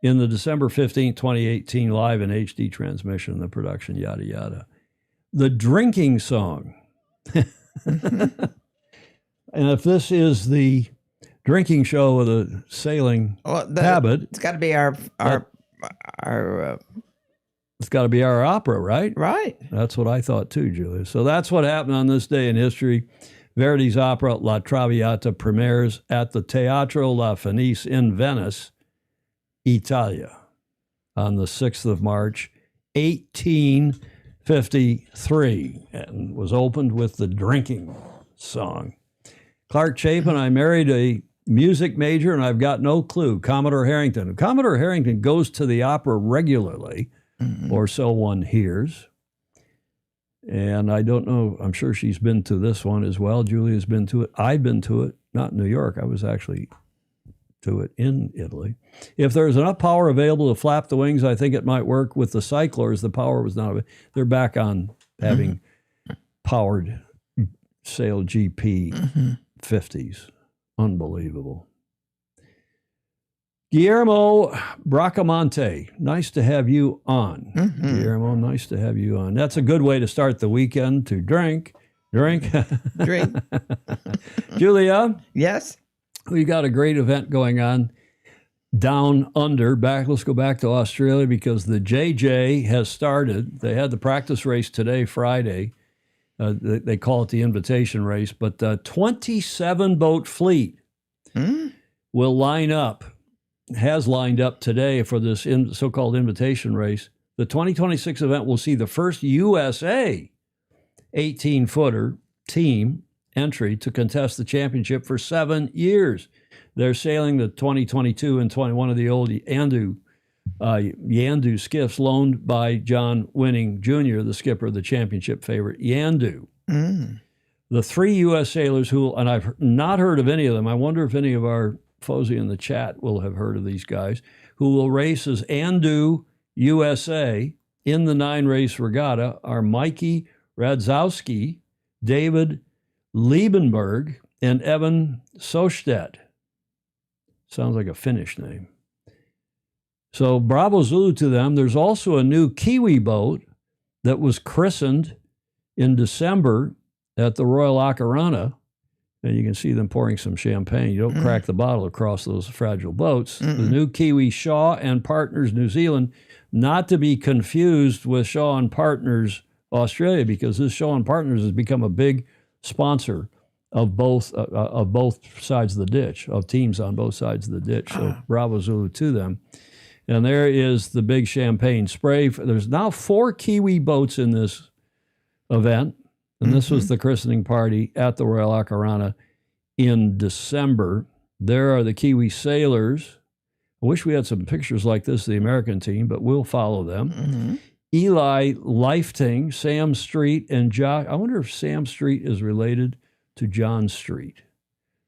Speaker 1: in the December 15th, 2018 live and HD transmission, the production, yada, yada. The drinking song. And if this is the drinking show with a sailing habit,
Speaker 2: it's got to be our
Speaker 1: it's got to be our opera, right?
Speaker 2: right.
Speaker 1: That's what I thought too, Julia. So that's what happened on this day in history. Verdi's opera La Traviata premieres at the Teatro La Fenice in Venice, Italia, on the 6th of March, 1853, and was opened with the drinking song. Clark Chapin, I married a music major, and I've got no clue. Commodore Harrington. Commodore Harrington goes to the opera regularly, or so one hears. And I don't know, I'm sure she's been to this one as well. Julia's been to it. I've been to it, not in New York. I was actually to it in Italy. If there's enough power available to flap the wings, I think it might work. With the cyclers, the power was not, they're back on having powered sail GP 50s. Unbelievable. Guillermo Bracamonte, nice to have you on. Guillermo, nice to have you on. That's a good way to start the weekend, to drink.
Speaker 2: Drink.
Speaker 1: Julia,
Speaker 2: Yes.
Speaker 1: we got a great event going on down under. Let's go back to Australia because the JJ has started. They had the practice race today, Friday. They call it the invitation race, but the 27-boat fleet will line up, has lined up today for this so-called invitation race. The 2026 event will see the first USA 18-footer team entry to contest the championship for 7 years. They're sailing the 2022 and 21 of the old Yandu skiffs loaned by John Winning Jr., the skipper of the championship favorite Yandu. The 3 U.S. sailors and I've not heard of any of them. I wonder if any of our FOSI in the chat will have heard of these guys, who will race as Yandu USA in the 9-race regatta are Mikey Radzowski, David Liebenberg, and Evan Sostedt. Sounds like a Finnish name. So bravo Zulu to them. There's also a new Kiwi boat that was christened in December at the Royal Ocarana, and you can see them pouring some champagne. You don't crack the bottle across those fragile boats. The new Kiwi Shaw and Partners New Zealand, not to be confused with Shaw and Partners Australia, because this Shaw and Partners has become a big sponsor of both sides of the ditch, of teams on both sides of the ditch. So bravo Zulu to them. And there is the big champagne spray. There's now 4 Kiwi boats in this event, and this was the christening party at the Royal Ocarana in December. There are the Kiwi sailors. I wish we had some pictures like this of the American team, but we'll follow them. Eli Lifting, Sam Street, and Josh. I wonder if Sam Street is related to John Street,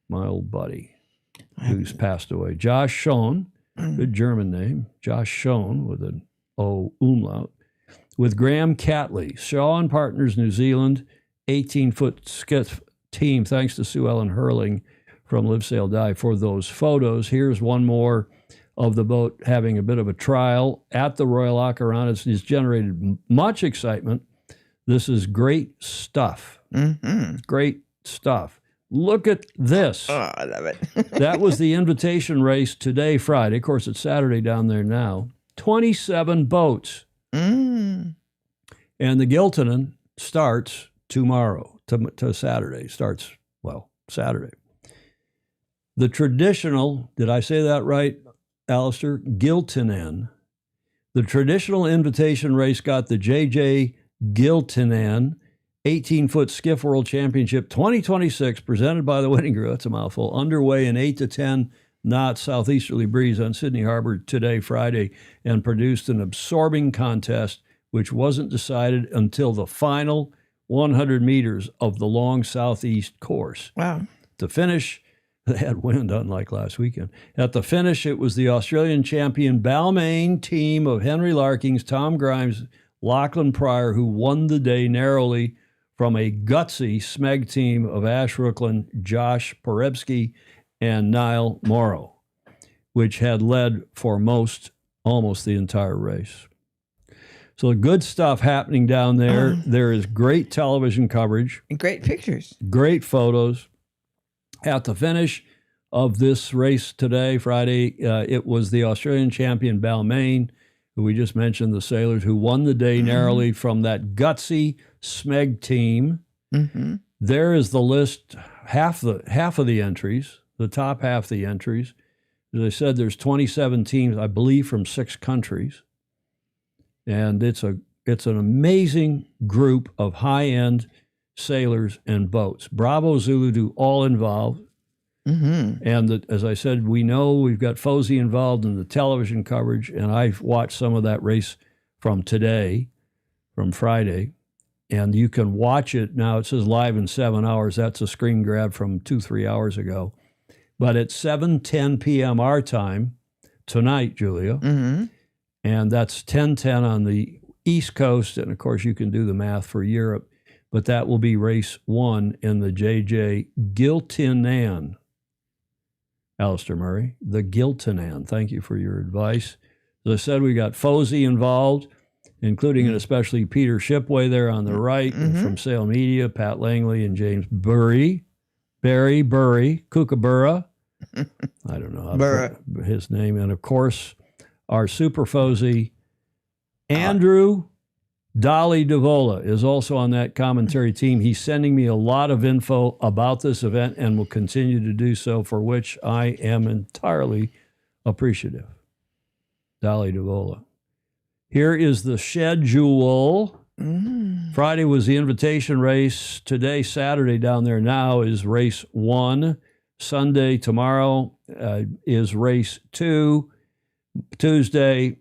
Speaker 1: my old buddy, who's passed away. Josh Schoen, good German name, Josh Schoen with an O umlaut, with Graham Catley, Shaw and Partners New Zealand, 18-foot skiff team, thanks to Sue Ellen Hurling from Live Sail Die for those photos. Here's one more of the boat having a bit of a trial at the Royal Ocarana. It's generated much excitement. This is great stuff. Great stuff. Look at this.
Speaker 2: Oh, I love it.
Speaker 1: That was the invitation race today, Friday. Of course, it's Saturday down there now. 27 boats. And the Giltinan starts tomorrow, to Saturday. Starts, Saturday. The traditional, did I say that right, Alistair? Giltinan. The traditional invitation race got the J.J. Giltinan 18-foot Skiff World Championship 2026, presented by the Winning Group. That's a mouthful. Underway in 8 to 10 knots southeasterly breeze on Sydney Harbor today, Friday, and produced an absorbing contest, which wasn't decided until the final 100 meters of the long southeast course.
Speaker 2: Wow.
Speaker 1: To finish, they had wind, unlike last weekend. At the finish, it was the Australian champion Balmain team of Henry Larkins, Tom Grimes, Lachlan Pryor, who won the day narrowly from a gutsy Smeg team of Ash Rooklin, Josh Porebsky, and Niall Morrow, which had led for almost the entire race. So good stuff happening down there. There is great television coverage.
Speaker 2: Great pictures.
Speaker 1: Great photos. At the finish of this race today, Friday, it was the Australian champion Balmain, who we just mentioned, the sailors, who won the day narrowly from that gutsy Smeg team. There is the list, half of the entries, the top half of the entries. As I said, there's 27 teams, I believe, from 6 countries. And it's an amazing group of high-end sailors and boats. Bravo Zulu to all involved. And as I said, we know we've got FOSI involved in the television coverage, and I've watched some of that race from today, from Friday, and you can watch it now. It says live in 7 hours. That's a screen grab from 2-3 hours ago. But at 7:10 p.m. our time tonight, Julia, and that's 10:10 on the East Coast, and of course you can do the math for Europe, but that will be race 1 in the J.J. Giltinan Alistair Murray. The Giltinan. Thank you for your advice. As I said, we got FOSI involved, including and especially Peter Shipway there on the right, and from Sail Media, Pat Langley and James Burry, Kookaburra. I don't know how to put his name. And of course, our super FOSI, Andrew Dolly Davola, is also on that commentary team. He's sending me a lot of info about this event and will continue to do so, for which I am entirely appreciative. Dolly Davola. Here is the schedule. Friday was the invitation race. Today, Saturday down there now is race 1. Sunday, tomorrow is race 2. Tuesday,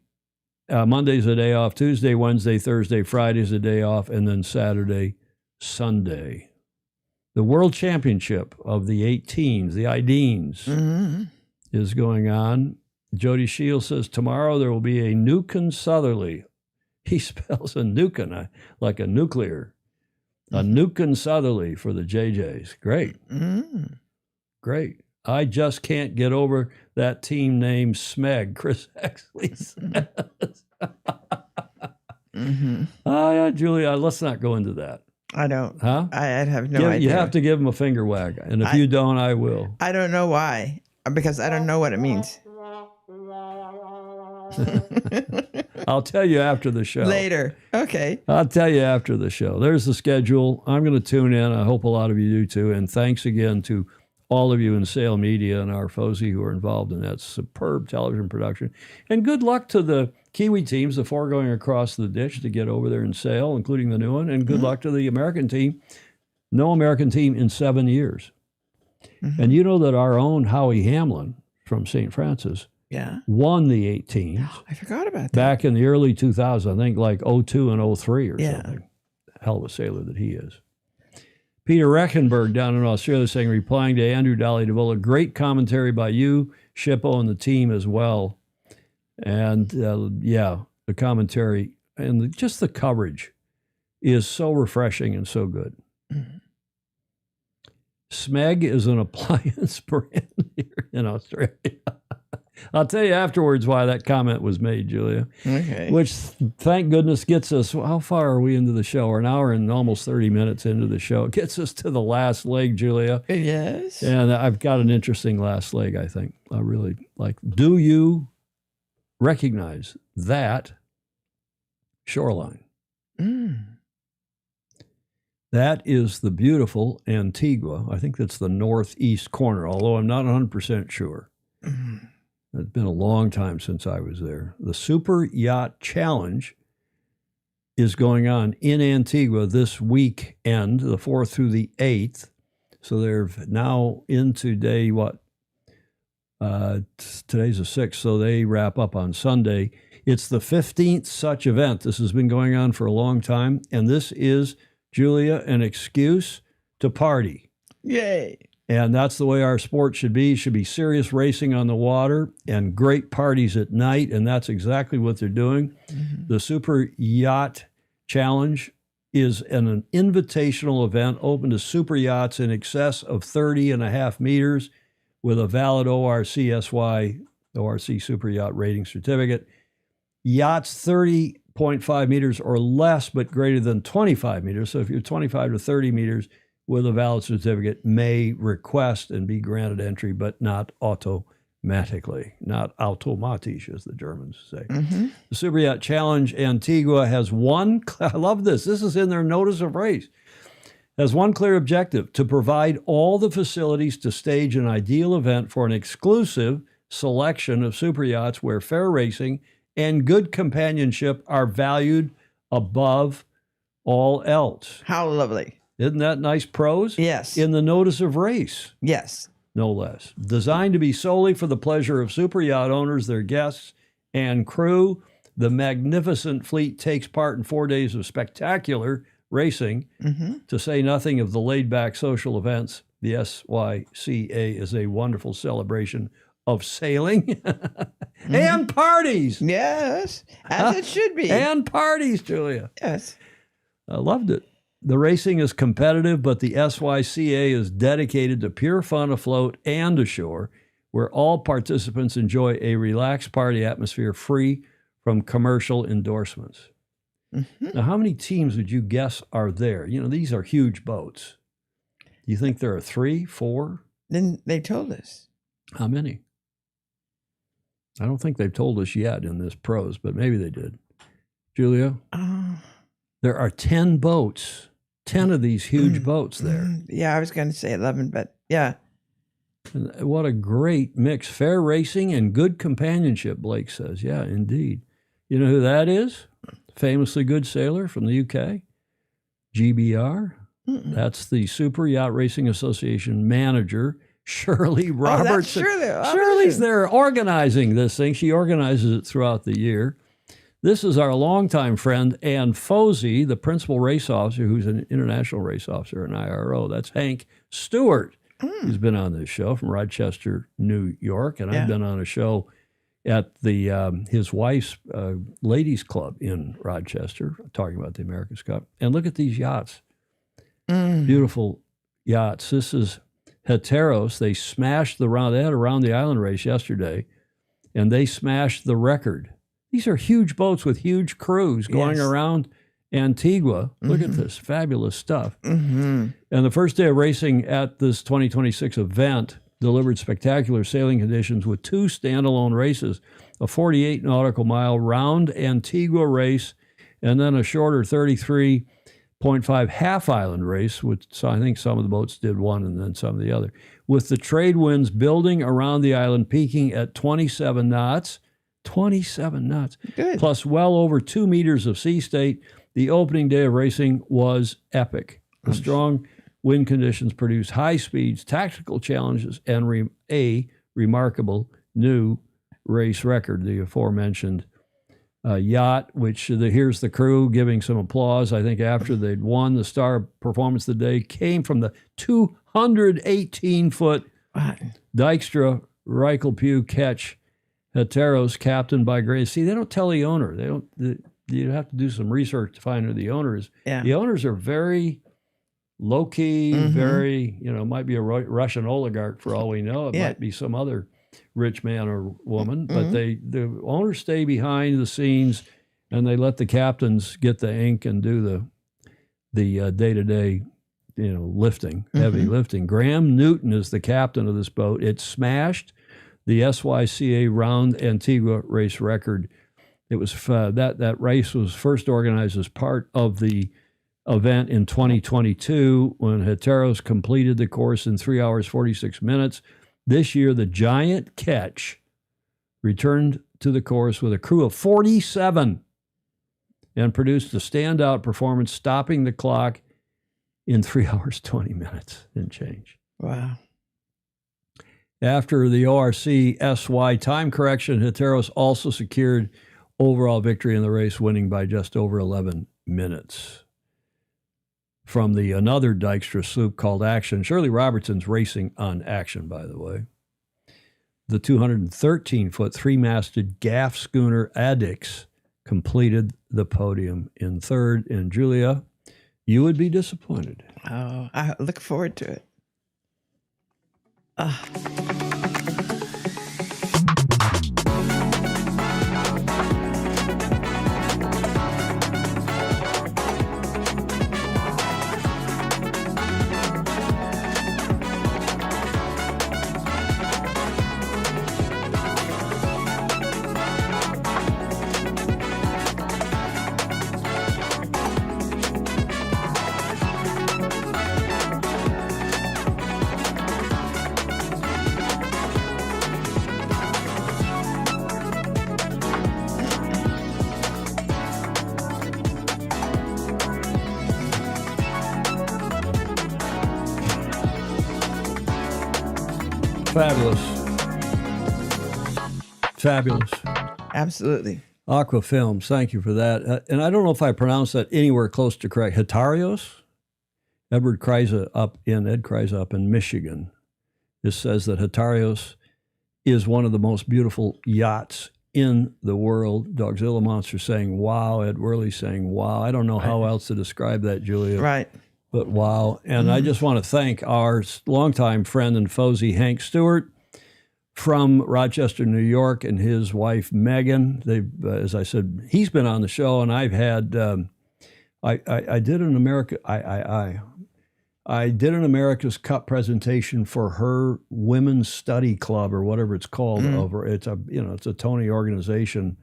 Speaker 1: Monday's a day off. Tuesday, Wednesday, Thursday, Friday's a day off. And then Saturday, Sunday. The World Championship of the 18s, the IDeens, is going on. Jody Shields says tomorrow there will be a Nukin Southerly. He spells a Nukin like a nuclear. A Nukin Southerly for the JJs. Great. Great. I just can't get over that team name Smeg, Chris Exley says. Yeah, Julia, let's not go into that.
Speaker 2: I don't.
Speaker 1: Huh?
Speaker 2: I have no idea.
Speaker 1: You have to give him a finger wag. And if you don't, I will.
Speaker 2: I don't know why. Because I don't know what it means.
Speaker 1: I'll tell you after the show.
Speaker 2: Later. Okay.
Speaker 1: I'll tell you after the show. There's the schedule. I'm going to tune in. I hope a lot of you do too. And thanks again to all of you in Sail Media and our FOSI who are involved in that superb television production. And good luck to the Kiwi teams, the 4 going across the ditch to get over there and sail, including the new one. And good luck to the American team. No American team in 7 years. And you know that our own Howie Hamlin from St. Francis won the 18s.
Speaker 2: I forgot about that.
Speaker 1: Back in the early 2000s, I think like 02 and 03 or something. Hell of a sailor that he is. Peter Rechenberg down in Australia saying, replying to Andrew Dolly Davola, great commentary by you, Shippo, and the team as well. And the commentary and just the coverage is so refreshing and so good. Smeg is an appliance brand here in Australia. I'll tell you afterwards why that comment was made, Julia.
Speaker 2: Okay.
Speaker 1: Which, thank goodness, gets us, how far are we into the show? We're an hour and almost 30 minutes into the show. It gets us to the last leg, Julia.
Speaker 2: Yes.
Speaker 1: And I've got an interesting last leg, I think. I really like. Do you recognize that shoreline? That is the beautiful Antigua. I think that's the northeast corner, although I'm not 100% sure. It's been a long time since I was there. The Super Yacht Challenge is going on in Antigua this weekend, the 4th through the 8th. So they're now into day, today's the 6th, so they wrap up on Sunday. It's the 15th such event. This has been going on for a long time, and this is, Julia, an excuse to party.
Speaker 2: Yay.
Speaker 1: And that's the way our sport should be. It should be serious racing on the water and great parties at night, and that's exactly what they're doing. The Super Yacht Challenge is an invitational event open to super yachts in excess of 30.5 meters with a valid ORC Super Yacht Rating Certificate. Yachts 30.5 meters or less, but greater than 25 meters. So if you're 25 to 30 meters with a valid certificate, may request and be granted entry, but not automatically, not automatisch, as the Germans say. The Super Yacht Challenge Antigua has one, I love this, this is in their notice of race, has one clear objective: to provide all the facilities to stage an ideal event for an exclusive selection of super yachts where fair racing and good companionship are valued above all else.
Speaker 2: How lovely.
Speaker 1: Isn't that nice prose?
Speaker 2: Yes.
Speaker 1: In the notice of race,
Speaker 2: Yes.
Speaker 1: no less. Designed to be solely for the pleasure of super yacht owners, their guests, and crew, the magnificent fleet takes part in 4 days of spectacular racing, to say nothing of the laid-back social events. The SYCA is a wonderful celebration of sailing and parties.
Speaker 2: Yes. As it should be.
Speaker 1: And parties, Julia.
Speaker 2: Yes.
Speaker 1: I loved it. The racing is competitive, but the SYCA is dedicated to pure fun afloat and ashore, where all participants enjoy a relaxed party atmosphere free from commercial endorsements. Now, how many teams would you guess are there? You know, these are huge boats. Do you think there are 3, 4?
Speaker 2: Then they told us.
Speaker 1: How many? I don't think they've told us yet in this prose, but maybe they did. Julia? There are 10 boats, 10 of these huge boats there.
Speaker 2: Yeah, I was going to say 11, but yeah.
Speaker 1: And what a great mix. Fair racing and good companionship, Blake says. Yeah, indeed. You know who that is? Famously good sailor from the UK, GBR. That's the Super Yacht Racing Association manager, Shirley Robertson.
Speaker 2: Oh, that's Shirley.
Speaker 1: Shirley's there organizing this thing. She organizes it throughout the year. This is our longtime friend, and FOSI, the principal race officer, who's an international race officer in IRO. That's Hank Stewart. He's been on this show from Rochester, New York, and I've been on a show at the his wife's ladies' club in Rochester, talking about the America's Cup. And look at these yachts. Beautiful yachts. This is Heteros. They smashed they had a round the island race yesterday, and they smashed the record. These are huge boats with huge crews going around Antigua. Look at this fabulous stuff. And the first day of racing at this 2026 event delivered spectacular sailing conditions with 2 standalone races, a 48 nautical mile round Antigua race, and then a shorter 33.5 half island race, which I think some of the boats did one and then some of the other, with the trade winds building around the island, peaking at 27 knots. 27 knots, plus well over 2 meters of sea state. The opening day of racing was epic. The strong wind conditions produced high speeds, tactical challenges, and a remarkable new race record. The aforementioned Yacht, which here's the crew giving some applause. I think after they'd won, the star performance of the day came from the 218-foot Dykstra Reichel-Pugh Ketch Heteros, captained by Grace. See, they don't tell the owner. You have to do some research to find who the owner is.
Speaker 2: Yeah.
Speaker 1: The owners are very low-key, very, might be a Russian oligarch for all we know. It might be some other rich man or woman, but the owners stay behind the scenes, and they let the captains get the ink and do the day-to-day, lifting, heavy lifting. Graham Newton is the captain of this boat. It smashed the SYCA Round Antigua race record. It was that race was first organized as part of the event in 2022 when Heteros completed the course in 3 hours 46 minutes. This year, the Giant Ketch returned to the course with a crew of 47 and produced a standout performance, stopping the clock in 3 hours 20 minutes and change.
Speaker 2: Wow.
Speaker 1: After the ORC SY time correction, Heteros also secured overall victory in the race, winning by just over 11 minutes. From another Dykstra sloop called Action. Shirley Robertson's racing on Action, by the way. The 213-foot three-masted gaff schooner Addix completed the podium in third. And Julia, you would be disappointed.
Speaker 2: Oh, I look forward to it.
Speaker 1: Fabulous.
Speaker 2: Absolutely.
Speaker 1: Aqua Films, thank you for that. And I don't know if I pronounced that anywhere close to correct. Hetarios? Ed Kreise up in Michigan. This says that Hetarios is one of the most beautiful yachts in the world. Dogzilla Monster saying, wow. Ed Worley saying, wow. I don't know how else to describe that, Julia.
Speaker 2: Right.
Speaker 1: But wow. And I just want to thank our longtime friend and FOSI, Hank Stewart, from Rochester, New York, and his wife Megan. They, as I said, he's been on the show, and I've had. I did an I did an America's Cup presentation for her women's study club or whatever it's called. Over it's a Tony organization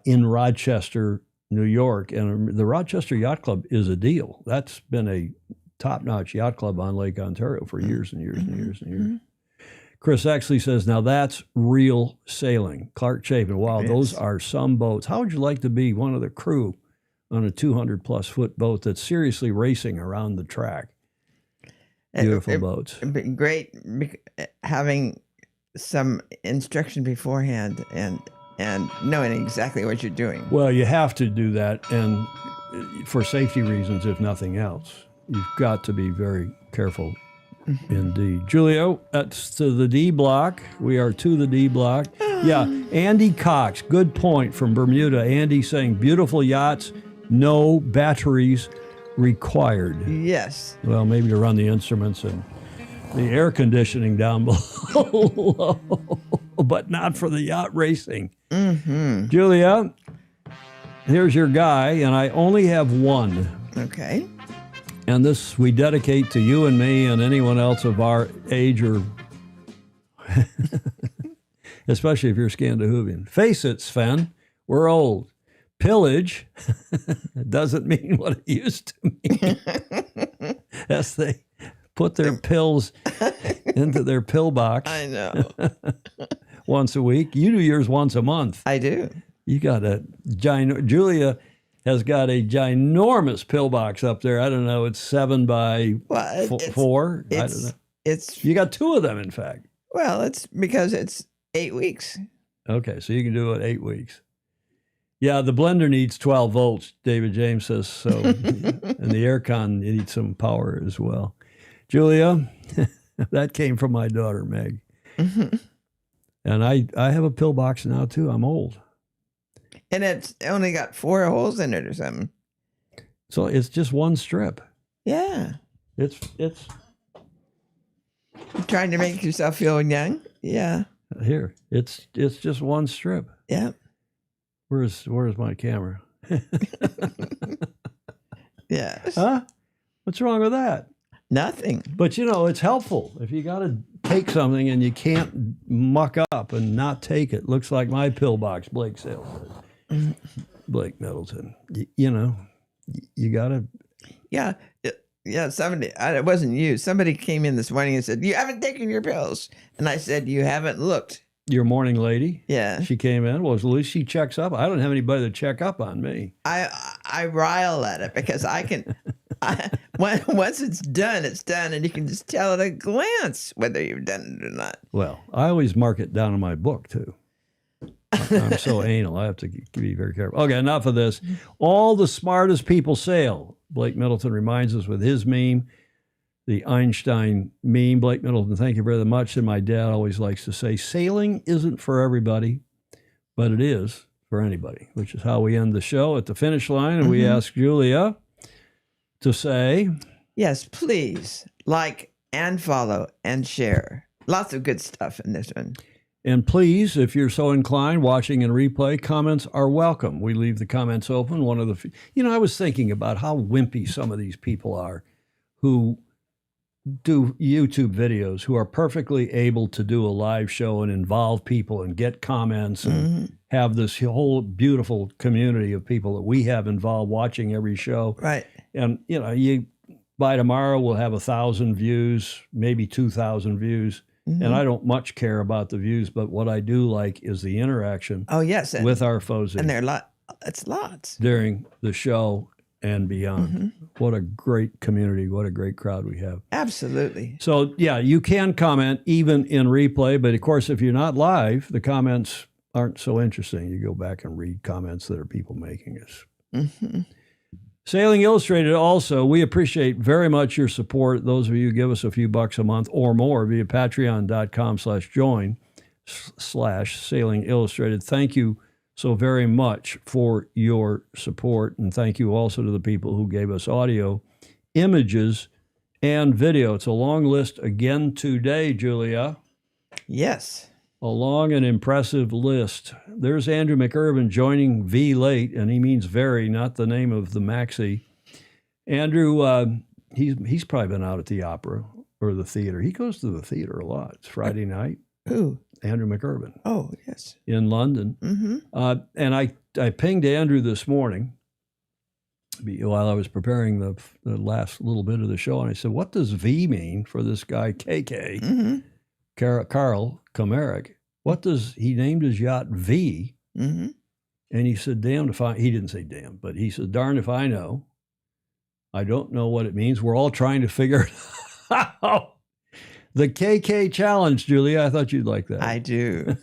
Speaker 1: in Rochester, New York, and the Rochester Yacht Club is a deal. That's been a top-notch yacht club on Lake Ontario for years and years and years and years. Chris Exley says, now that's real sailing. Clark Chapin, wow, those are some boats. How would you like to be one of the crew on a 200-plus foot boat that's seriously racing around the track? Beautiful boats.
Speaker 2: It'd be great having some instruction beforehand and knowing exactly what you're doing.
Speaker 1: Well, you have to do that, and for safety reasons, if nothing else. You've got to be very careful indeed. Julio, that's to the D block. We are to the D block. Yeah, Andy Cox, good point from Bermuda. Andy saying, beautiful yachts, no batteries required.
Speaker 2: Yes.
Speaker 1: Well, maybe to run the instruments and the air conditioning down below, but not for the yacht racing. Julia, here's your guy, and I only have one.
Speaker 2: Okay.
Speaker 1: And this we dedicate to you and me and anyone else of our age, or especially if you're Scandinavian. Face it, Sven, we're old. Pillage doesn't mean what it used to mean. As they put their pills into their pill box.
Speaker 2: I know.
Speaker 1: Once a week. You do yours once a month.
Speaker 2: I do.
Speaker 1: You got a Julia has got a ginormous pill box up there. I don't know. It's 7 by 4. I don't know. You got 2 of them, in fact.
Speaker 2: Well, it's because it's 8 weeks.
Speaker 1: Okay, so you can do it 8 weeks. Yeah, the blender needs 12 volts, David James says. So, and the aircon needs some power as well. Julia, that came from my daughter, Meg. And I have a pill box now, too. I'm old.
Speaker 2: And it's only got 4 holes in it or something.
Speaker 1: So it's just one strip.
Speaker 2: Yeah.
Speaker 1: It's
Speaker 2: trying to make yourself feel young. Yeah.
Speaker 1: Here. It's just one strip.
Speaker 2: Yeah.
Speaker 1: Where's my camera?
Speaker 2: Yes.
Speaker 1: Huh? What's wrong with that?
Speaker 2: Nothing.
Speaker 1: But it's helpful. If you got to take something and you can't muck up and not take it. Looks like my pill box, Blake Sales says. Blake Middleton. You got to.
Speaker 2: Yeah. Yeah. Somebody, it wasn't you. Somebody came in this morning and said, you haven't taken your pills. And I said, you haven't looked.
Speaker 1: Your morning lady?
Speaker 2: Yeah.
Speaker 1: She came in. Well, at least she checks up. I don't have anybody to check up on me.
Speaker 2: I rile at it because I can. Once it's done, and you can just tell at a glance whether you've done it or not.
Speaker 1: Well, I always mark it down in my book, too. I'm so anal. I have to be very careful. Okay, enough of this. All the smartest people sail. Blake Middleton reminds us with his meme, the Einstein meme. Blake Middleton, thank you very much. And my dad always likes to say, sailing isn't for everybody, but it is for anybody, which is how we end the show at the finish line. And we ask Julia to say,
Speaker 2: yes, please like and follow and share. Lots of good stuff in this one.
Speaker 1: And please, if you're so inclined, watching in replay, comments are welcome. We leave the comments open. One of the, I was thinking about how wimpy some of these people are who do YouTube videos, who are perfectly able to do a live show and involve people and get comments and have this whole beautiful community of people that we have involved watching every show.
Speaker 2: Right.
Speaker 1: And, by tomorrow we'll have 1,000 views, maybe 2,000 views. And I don't much care about the views, but what I do like is the interaction.
Speaker 2: Oh, yes.
Speaker 1: With our FOSI.
Speaker 2: And there are it's lots.
Speaker 1: During the show and beyond. What a great community. What a great crowd we have.
Speaker 2: Absolutely.
Speaker 1: So, yeah, you can comment even in replay. But, of course, if you're not live, the comments aren't so interesting. You go back and read comments that are people making us. Sailing Illustrated also, we appreciate very much your support. Those of you who give us a few bucks a month or more via patreon.com/join/Sailing Illustrated. Thank you so very much for your support. And thank you also to the people who gave us audio, images, and video. It's a long list again today, Julia.
Speaker 2: Yes.
Speaker 1: A long and impressive list. There's Andrew McIrvin joining V late, and he means very, not the name of the maxi. Andrew, he's probably been out at the opera or the theater. He goes to the theater a lot. It's Friday night.
Speaker 2: Who?
Speaker 1: Andrew McIrvin.
Speaker 2: Oh, yes.
Speaker 1: In London.
Speaker 2: Mm-hmm.
Speaker 1: And I pinged Andrew this morning while I was preparing the last little bit of the show, and I said, what does V mean for this guy, KK?
Speaker 2: Mm-hmm.
Speaker 1: Carl Comerick. What does he named his yacht V?
Speaker 2: Mm-hmm.
Speaker 1: And he said, damned if I, he didn't say damn, but he said, darn if I know. I don't know what it means. We're all trying to figure it out. The KK challenge, Julia. I thought you'd like that.
Speaker 2: I do.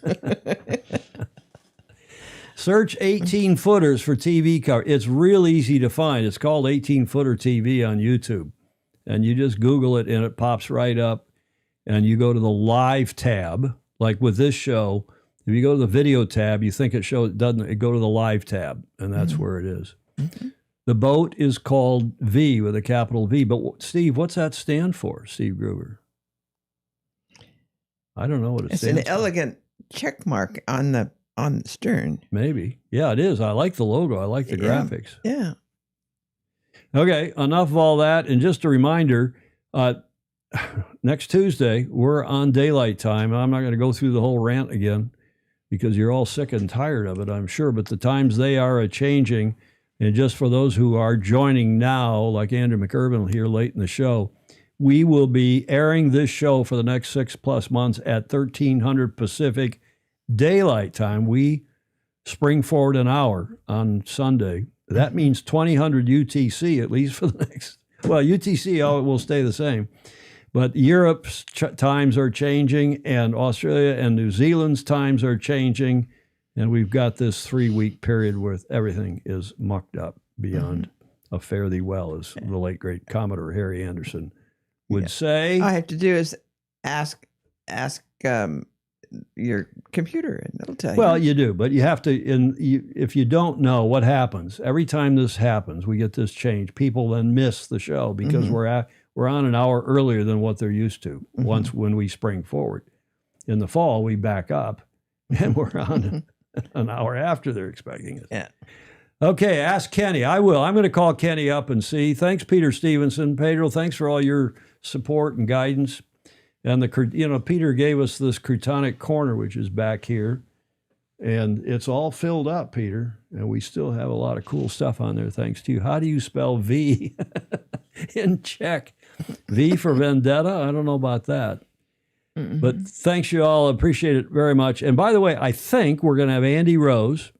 Speaker 1: Search 18 footers for TV cover. It's real easy to find. It's called 18 footer TV on YouTube. And you just Google it and it pops right up. And you go to the live tab, like with this show. If you go to the video tab, you think it shows, it doesn't, it go to the live tab, and that's where it is.
Speaker 2: Mm-hmm.
Speaker 1: The boat is called V with a capital V. But Steve, what's that stand for, Steve Gruber? I don't know what it
Speaker 2: It's
Speaker 1: stands
Speaker 2: an
Speaker 1: for.
Speaker 2: elegant check mark on the stern.
Speaker 1: Maybe. Yeah, it is. I like the logo. I like the graphics.
Speaker 2: Yeah.
Speaker 1: Okay, enough of all that. And just a reminder, next Tuesday, we're on daylight time. I'm not going to go through the whole rant again because you're all sick and tired of it, I'm sure. But the times they are a-changing. And just for those who are joining now, like Andrew McIrvin here late in the show, we will be airing this show for the next 6+ months at 1300 Pacific daylight time. We spring forward an hour on Sunday. That means 2000 UTC, at least for the next, well, UTC will stay the same. But Europe's times are changing, and Australia and New Zealand's times are changing. And we've got this 3-week period where everything is mucked up beyond a fare thee well, as the late, great Commodore Harry Anderson would say.
Speaker 2: All I have to do is ask your computer, and it'll tell you.
Speaker 1: Well, you do, but you have to. If you don't know what happens, every time this happens, we get this change. People then miss the show because we're on an hour earlier than what they're used to. When we spring forward, in the fall we back up, and we're on an hour after they're expecting it.
Speaker 2: Yeah.
Speaker 1: Okay, ask Kenny. I will. I'm going to call Kenny up and see. Thanks, Peter Stevenson. Pedro, thanks for all your support and guidance. And Peter gave us this Crutonic corner, which is back here, and it's all filled up, Peter. And we still have a lot of cool stuff on there, thanks to you. How do you spell V in Czech? V for vendetta? I don't know about that. But thanks, you all. Appreciate it very much. And by the way, I think we're going to have Andy Rose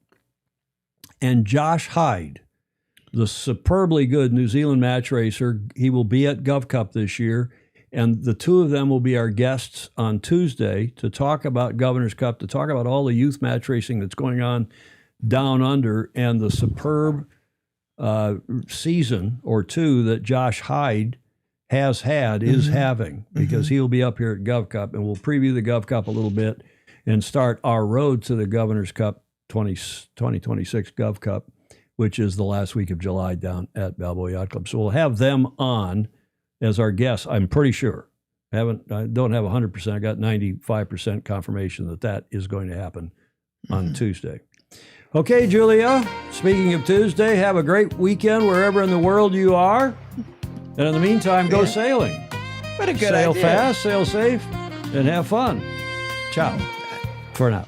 Speaker 1: and Josh Hyde, the superbly good New Zealand match racer. He will be at Gov Cup this year. And the two of them will be our guests on Tuesday to talk about Governor's Cup, to talk about all the youth match racing that's going on down under, and the superb season or two that Josh Hyde has had, is having, because he'll be up here at Gov Cup, and we'll preview the Gov Cup a little bit and start our road to the Governor's Cup 2026 Gov Cup, which is the last week of July down at Balboa Yacht Club. So we'll have them on as our guests, I'm pretty sure. I don't have 100%. I got 95% confirmation that is going to happen on Tuesday. Okay, Julia, speaking of Tuesday, have a great weekend wherever in the world you are. And in the meantime, go sailing.
Speaker 2: What a good
Speaker 1: Sail
Speaker 2: idea.
Speaker 1: fast, sail safe, and have fun. Ciao for now.